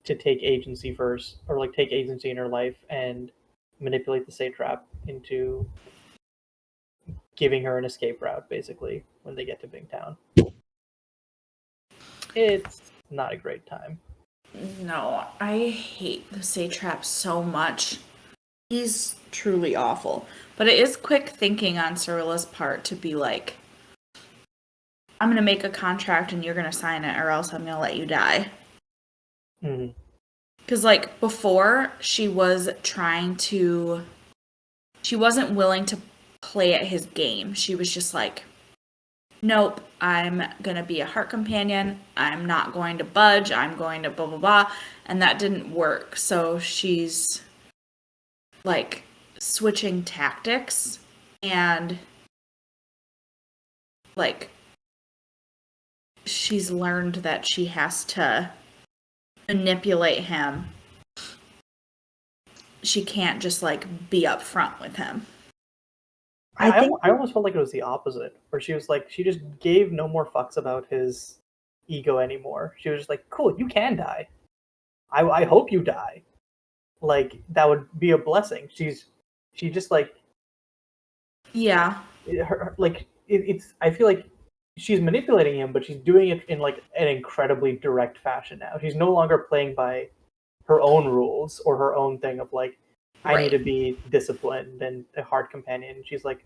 Speaker 1: to take agency first, or like take agency in her life and manipulate the satrap into giving her an escape route, basically, when they get to Bingtown. It's not a great time.
Speaker 3: No, I hate the satrap so much. He's truly awful. But it is quick thinking on Cyrilla's part to be like, I'm going to make a contract and you're going to sign it or else I'm going to let you die.
Speaker 1: Mm-hmm.
Speaker 3: Because, like, before, she wasn't willing to play at his game. She was just like, nope, I'm going to be a heart companion. I'm not going to budge. I'm going to blah, blah, blah. And that didn't work. So she's, like, switching tactics and, like, she's learned that she has to manipulate him. She can't just like be upfront with him.
Speaker 1: I almost felt like it was the opposite, where she was like, she just gave no more fucks about his ego anymore. She was just like, cool, you can die. I hope you die. Like, that would be a blessing. She just like,
Speaker 3: Yeah.
Speaker 1: I feel like she's manipulating him, but she's doing it in like an incredibly direct fashion now. She's no longer playing by her own rules or her own thing of like, I need to be disciplined and a hard companion. She's like,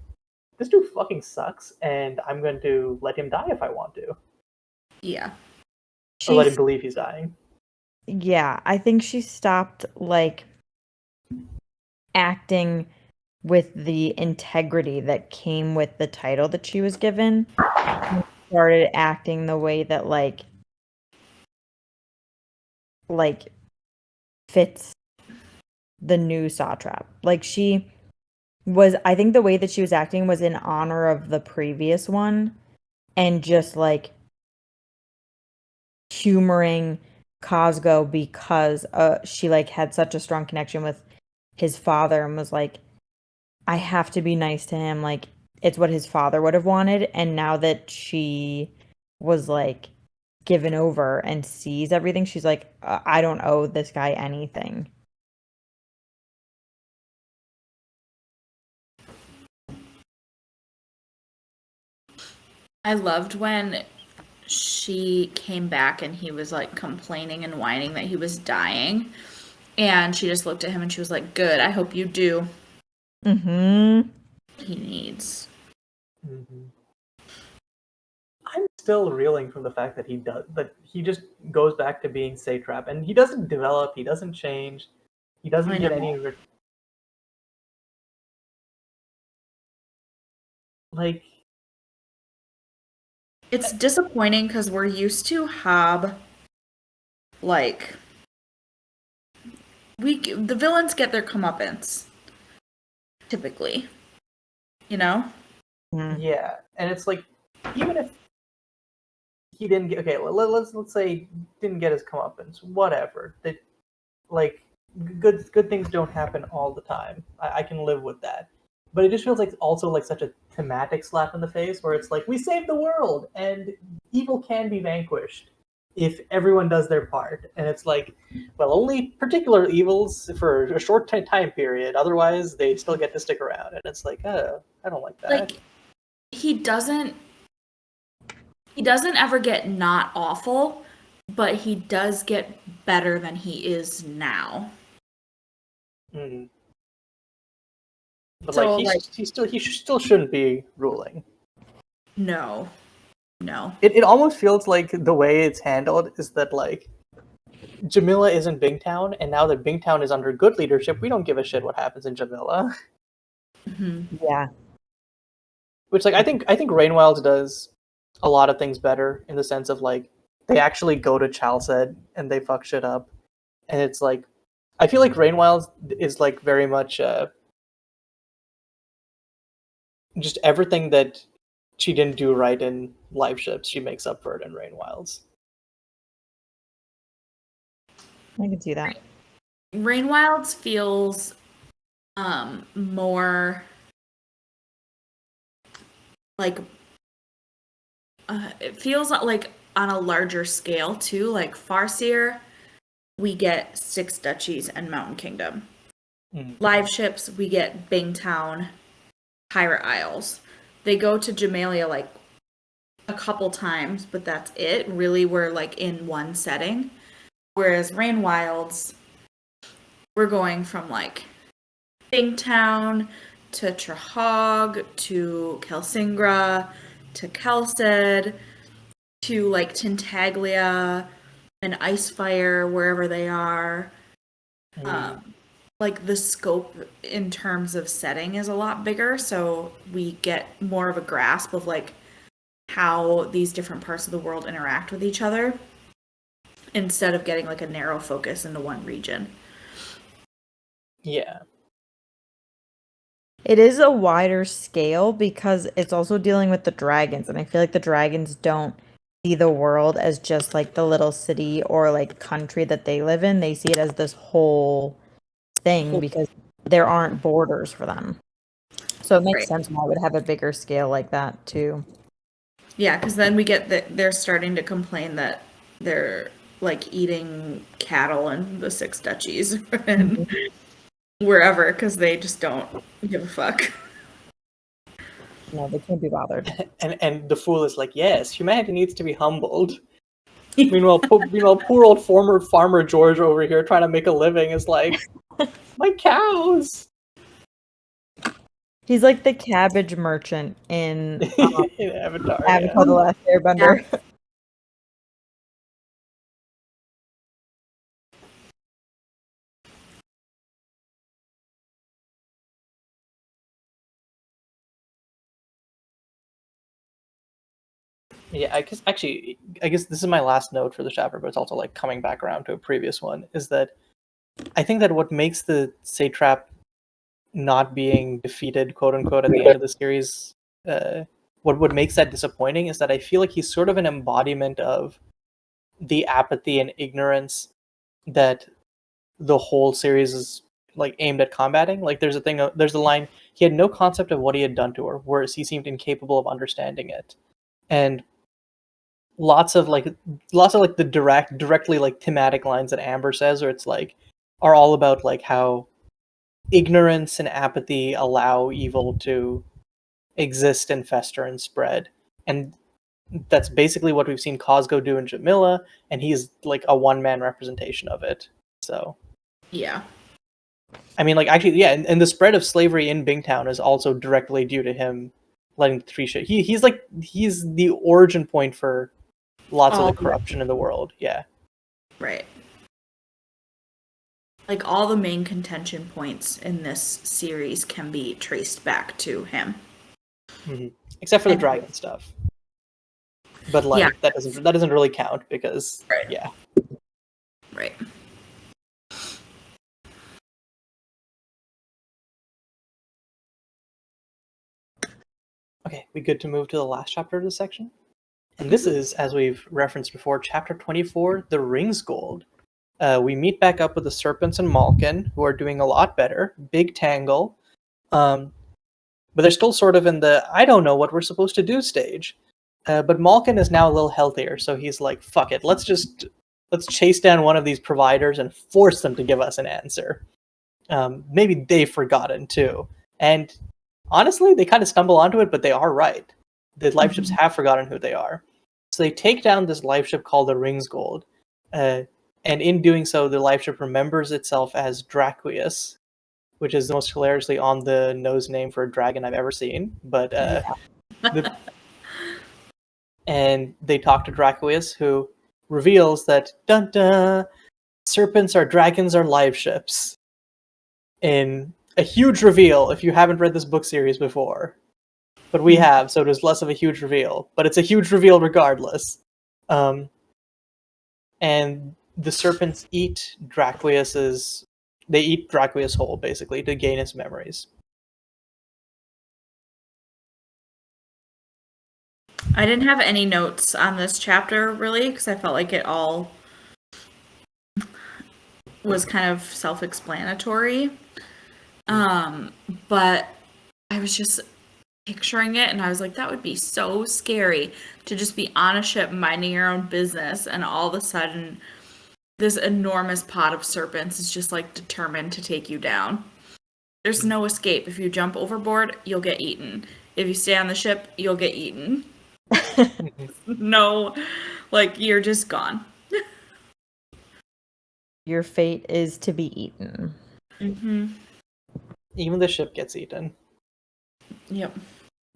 Speaker 1: this dude fucking sucks, and I'm going to let him die if I want to.
Speaker 3: Yeah.
Speaker 1: Or let him believe he's dying.
Speaker 2: Yeah, I think she stopped like acting with the integrity that came with the title that she was given, and started acting the way that like fits the new satrap. Like she was, I think the way that she was acting was in honor of the previous one, and just like humoring Cosgo because she like had such a strong connection with his father and was like, I have to be nice to him, like it's what his father would have wanted. And now that she was like given over and sees everything, she's like, I don't owe this guy anything.
Speaker 3: I loved when she came back and he was like complaining and whining that he was dying. And she just looked at him and she was like, good, I hope you do.
Speaker 2: Mm-hmm.
Speaker 3: he needs.
Speaker 1: Mm-hmm. I'm still reeling from the fact that he just goes back to being satrap, and he doesn't develop, he doesn't change, he doesn't
Speaker 3: I
Speaker 1: get
Speaker 3: know.
Speaker 1: any like.
Speaker 3: It's disappointing because we're used to Hobb, like, the villains get their comeuppance, typically, you know?
Speaker 1: Yeah, and it's like, even if he didn't get, okay, let's say he didn't get his comeuppance, whatever. That, like, good things don't happen all the time. I can live with that. But it just feels like also like such a thematic slap in the face, where it's like, we saved the world and evil can be vanquished if everyone does their part. And it's like, well, only particular evils for a short time period. Otherwise, they still get to stick around. And it's like, I don't like that.
Speaker 3: Like, he doesn't ever get not awful, but he does get better than he is now.
Speaker 1: Mm. But
Speaker 3: So,
Speaker 1: like, he still shouldn't be ruling.
Speaker 3: No.
Speaker 1: It almost feels like the way it's handled is that, like, Jamila is in Bingtown, and now that Bingtown is under good leadership, we don't give a shit what happens in Jamila.
Speaker 3: Mm-hmm.
Speaker 2: Yeah.
Speaker 1: Which, like, I think Rainwilds does a lot of things better, in the sense of, like, they actually go to Chalced and they fuck shit up, and it's like, I feel like Rainwilds is like very much just everything that she didn't do right in Live Ships, she makes up for it in Rainwilds.
Speaker 2: I can see that.
Speaker 3: Rainwilds feels more like it feels like on a larger scale too. Like Farseer, we get 6 duchies and Mountain Kingdom. Live Ships, we get Bingtown, Pirate Isles. They go to Jamalia like a couple times, but that's it. Really, we're like in one setting. Whereas Rainwilds, we're going from like Bingtown to Trahog to Kelsingra to Kelsed to like Tintaglia and Icefire, wherever they are. Like the scope in terms of setting is a lot bigger, so we get more of a grasp of like how these different parts of the world interact with each other instead of getting like a narrow focus into one region.
Speaker 1: Yeah.
Speaker 2: It is a wider scale because it's also dealing with the dragons, and I feel like the dragons don't see the world as just like the little city or like country that they live in. They see it as this whole thing because there aren't borders for them. So it makes sense why I would have a bigger scale like that too.
Speaker 3: Yeah, because then we get that they're starting to complain that they're like eating cattle in the 6 duchies and wherever because they just don't give a fuck.
Speaker 2: No, they can't be bothered.
Speaker 1: And the fool is like, yes, humanity needs to be humbled. Meanwhile, poor old former farmer George over here trying to make a living is like, my cows.
Speaker 2: He's like the cabbage merchant in
Speaker 1: In Avatar.
Speaker 2: Avatar: The Last Airbender.
Speaker 3: Yeah.
Speaker 1: Yeah, I guess this is my last note for the chapter, but it's also like coming back around to a previous one. Is that I think that what makes the satrap not being defeated, quote unquote, at the end of the series, what makes that disappointing is that I feel like he's sort of an embodiment of the apathy and ignorance that the whole series is like aimed at combating. Like there's a line, he had no concept of what he had done to her, whereas he seemed incapable of understanding it. And lots of like the directly like thematic lines that Amber says, or it's like are all about like how ignorance and apathy allow evil to exist and fester and spread. And that's basically what we've seen Cosgo do in Jamila, and he's like a one-man representation of it. So
Speaker 3: Yeah.
Speaker 1: I mean, like, actually, yeah, and the spread of slavery in Bingtown is also directly due to him letting the tree shit. He's the origin point for lots of the corruption in the world. Yeah.
Speaker 3: Right. Like, all the main contention points in this series can be traced back to him.
Speaker 1: Mm-hmm. Except for the dragon stuff. But, like, that doesn't really count because, yeah.
Speaker 3: Right.
Speaker 1: Okay, we good to move to the last chapter of this section? And this is, as we've referenced before, chapter 24, The Rings Gold. We meet back up with the Serpents and Malkin, who are doing a lot better. Big tangle. But they're still sort of in the, I don't know what we're supposed to do stage. But Malkin is now a little healthier, so he's like, fuck it, let's chase down one of these providers and force them to give us an answer. Maybe they've forgotten too. And honestly, they kind of stumble onto it, but they are right. The life ships have forgotten who they are. So they take down this life ship called the Rings Gold. And in doing so, the life ship remembers itself as Draquius, which is the most hilariously on the nose name for a dragon I've ever seen. But and they talk to Draquius, who reveals that dun dun, serpents are dragons are live ships. In a huge reveal, if you haven't read this book series before, but we have, so it was less of a huge reveal. But it's a huge reveal regardless. And the serpents eat Draquius whole, basically, to gain his memories.
Speaker 3: I didn't have any notes on this chapter, really, because I felt like it all was kind of self-explanatory. But I was just picturing it, and I was like, that would be so scary to just be on a ship minding your own business, and all of a sudden this enormous pod of serpents is just like determined to take you down. There's no escape. If you jump overboard, you'll get eaten. If you stay on the ship, you'll get eaten. No, like, you're just gone.
Speaker 2: Your fate is to be eaten.
Speaker 3: Mm-hmm.
Speaker 1: Even the ship gets eaten.
Speaker 3: Yep.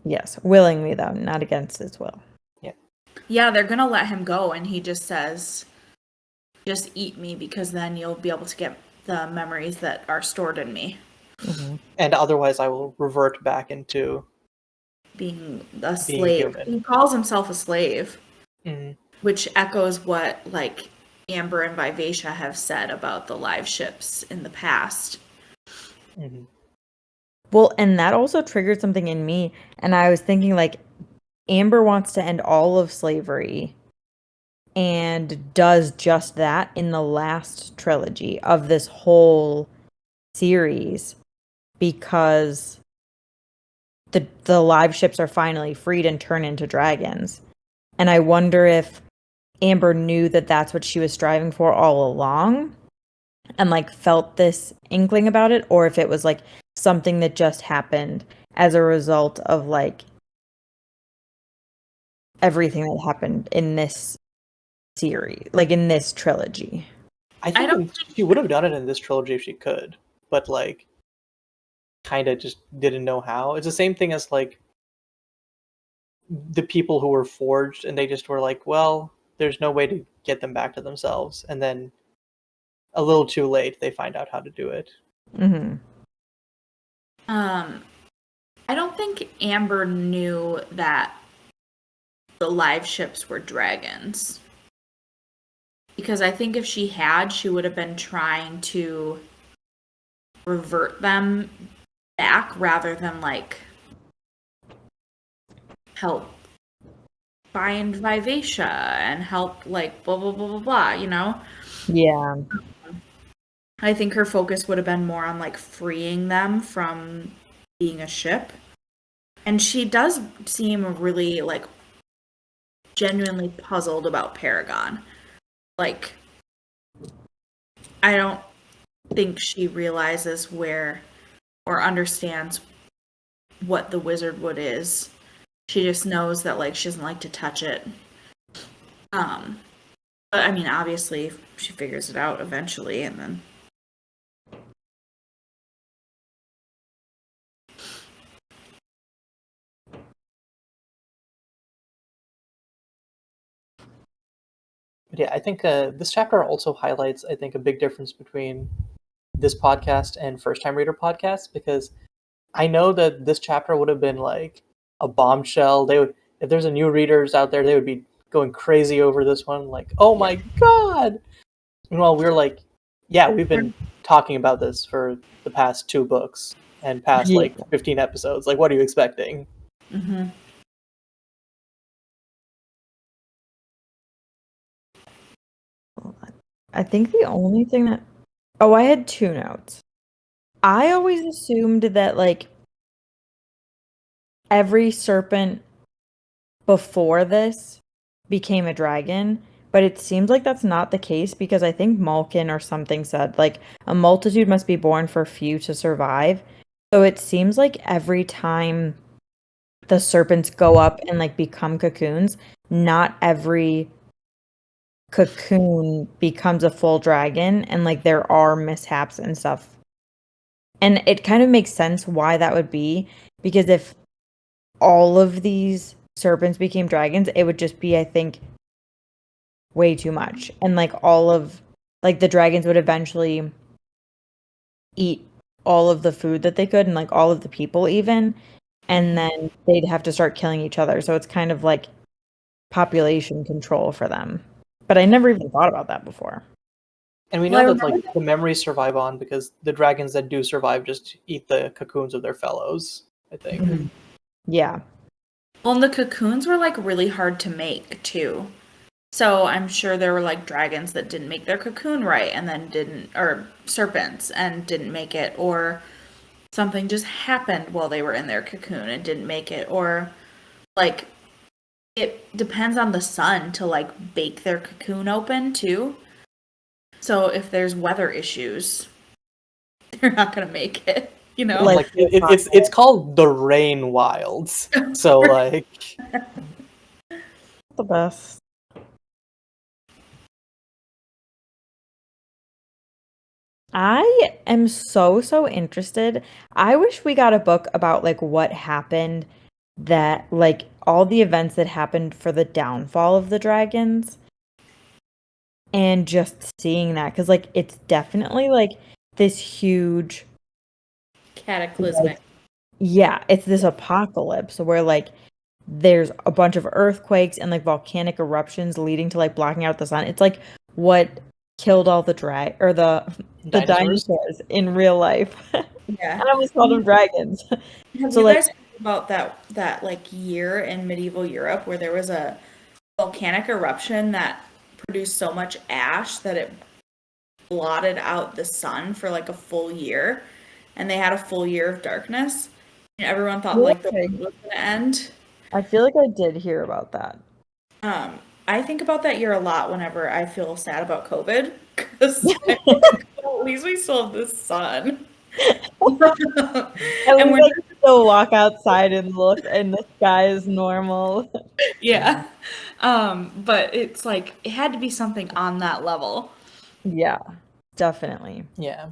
Speaker 2: Yes, willingly though, not against his will.
Speaker 1: Yeah.
Speaker 3: Yeah, they're gonna let him go, and he just says, just eat me, because then you'll be able to get the memories that are stored in me.
Speaker 2: Mm-hmm.
Speaker 1: And otherwise I will revert back into
Speaker 3: being a slave.
Speaker 1: Human.
Speaker 3: He calls himself a slave,
Speaker 1: mm-hmm.
Speaker 3: which echoes what, like, Amber and Vivacia have said about the live ships in the past.
Speaker 1: Mm-hmm.
Speaker 2: Well, and that also triggered something in me, and I was thinking, like, Amber wants to end all of slavery and does just that in the last trilogy of this whole series, because the live ships are finally freed and turn into dragons. And I wonder if Amber knew that that's what she was striving for all along and, like, felt this inkling about it, or if it was, like, something that just happened as a result of, like, everything that happened in this series, like, in this trilogy.
Speaker 1: I think she would have done it in this trilogy if she could, but, like, kind of just didn't know how. It's the same thing as, like, the people who were forged, and they just were like, well, there's no way to get them back to themselves, and then a little too late they find out how to do it.
Speaker 2: Mm-hmm.
Speaker 3: I don't think Amber knew that the live ships were dragons, because I think if she had, she would have been trying to revert them back rather than, like, help find Vivacia and help, like, blah blah blah blah blah, you know?
Speaker 2: Yeah.
Speaker 3: I think her focus would have been more on, like, freeing them from being a ship. And she does seem really, like, genuinely puzzled about Paragon. Like, I don't think she realizes where or understands what the wizard wood is. She just knows that, like, she doesn't like to touch it. But I mean, obviously she figures it out eventually, and then
Speaker 1: But yeah, I think this chapter also highlights, I think, a big difference between this podcast and first time reader podcasts, because I know that this chapter would have been like a bombshell. They would, if there's a new readers out there, they would be going crazy over this one, like, oh my god. Meanwhile, we're like, yeah, we've been talking about this for the past 2 books and past
Speaker 2: Yeah.
Speaker 1: like 15 episodes. Like, what are you expecting?
Speaker 3: Mm-hmm.
Speaker 2: I think the only thing that I had 2 notes. I always assumed that like every serpent before this became a dragon, but it seems like that's not the case because I think Malkin or something said like a multitude must be born for few to survive. So it seems like every time the serpents go up and like become cocoons, not every cocoon becomes a full dragon, and like there are mishaps and stuff. And it kind of makes sense why that would be, because if all of these serpents became dragons, it would just be, I think, way too much. And like all of like the dragons would eventually eat all of the food that they could and like all of the people even, and then they'd have to start killing each other. So it's kind of like population control for them. But I never even thought about that before.
Speaker 1: And we know that like the memories survive on because the dragons that do survive just eat the cocoons of their fellows, I think.
Speaker 2: Mm-hmm. Yeah.
Speaker 3: Well, and the cocoons were like really hard to make too. So I'm sure there were like dragons that didn't make their cocoon right and then didn't, or serpents and didn't make it, or something just happened while they were in their cocoon and didn't make it, or like it depends on the sun to like bake their cocoon open too. So if there's weather issues, they're not gonna make it, you know?
Speaker 1: Like it's called the Rain Wilds. So like
Speaker 2: The best. I am so interested. I wish we got a book about like what happened, that like all the events that happened for the downfall of the dragons, and just seeing that, because like it's definitely like this huge
Speaker 3: Cataclysmic.
Speaker 2: yeah, it's this apocalypse where like there's a bunch of earthquakes and like volcanic eruptions leading to like blocking out the sun. It's like what killed all the dinosaurs in real life.
Speaker 3: Yeah.
Speaker 2: I almost called them dragons.
Speaker 3: Have
Speaker 2: So
Speaker 3: you
Speaker 2: like
Speaker 3: guys heard about that like year in medieval Europe where there was a volcanic eruption that produced so much ash that it blotted out the sun for like a full year, and they had a full year of darkness, and everyone thought like the world was gonna end.
Speaker 2: I feel like I did hear about that.
Speaker 3: I think about that year a lot whenever I feel sad about COVID, because at least we still have the sun.
Speaker 2: And we like still walk outside and look and the sky is normal.
Speaker 3: Yeah. But it's like it had to be something on that level.
Speaker 2: Yeah, definitely.
Speaker 1: yeah.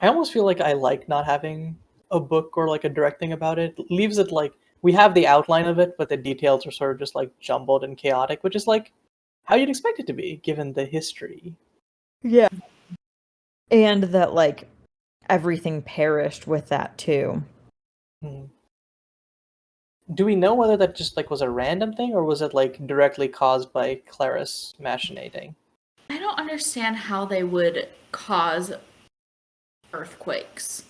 Speaker 1: I almost feel like I like not having a book or like a direct thing about it. It leaves it like we have the outline of it, but the details are sort of just like jumbled and chaotic, which is like how you'd expect it to be given the history.
Speaker 2: Yeah. And that like everything perished with that too.
Speaker 1: Do we know whether that just like was a random thing or was it like directly caused by Clarice machinating?
Speaker 3: I don't understand how they would cause earthquakes.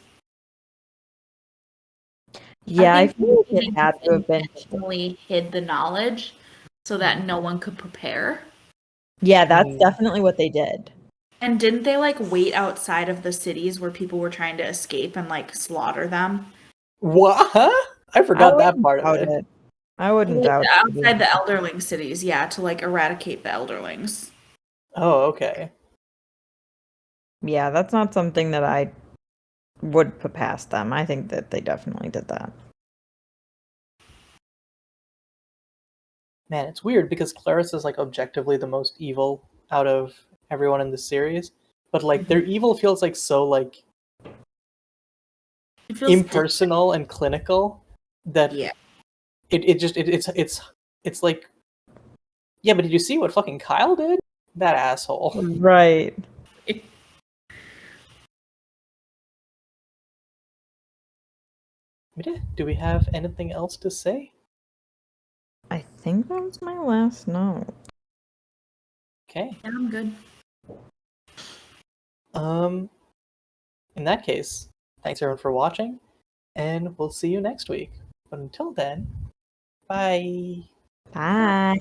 Speaker 2: Yeah, I
Speaker 3: think
Speaker 2: feel like
Speaker 3: they
Speaker 2: it had to have been.
Speaker 3: intentionally hid the knowledge so that no one could prepare.
Speaker 2: Yeah, that's definitely what they did.
Speaker 3: And didn't they like wait outside of the cities where people were trying to escape and like slaughter them?
Speaker 1: What? I forgot that part of it.
Speaker 2: I wouldn't doubt it.
Speaker 3: Outside the Elderling cities, yeah, to like eradicate the Elderlings.
Speaker 1: Oh, okay.
Speaker 2: Yeah, that's not something that I would put past them. I think that they definitely did that.
Speaker 1: Man, it's weird because Clarice is like objectively the most evil out of everyone in the series, but like their evil feels like so like impersonal and clinical that it's like, yeah, but did you see what fucking Kyle did? That asshole.
Speaker 2: Right.
Speaker 1: Yeah, do we have anything else to say?
Speaker 2: I think that was my last note.
Speaker 1: Okay.
Speaker 3: Yeah, I'm good.
Speaker 1: In that case, thanks everyone for watching, and we'll see you next week. But until then, bye.
Speaker 2: Bye.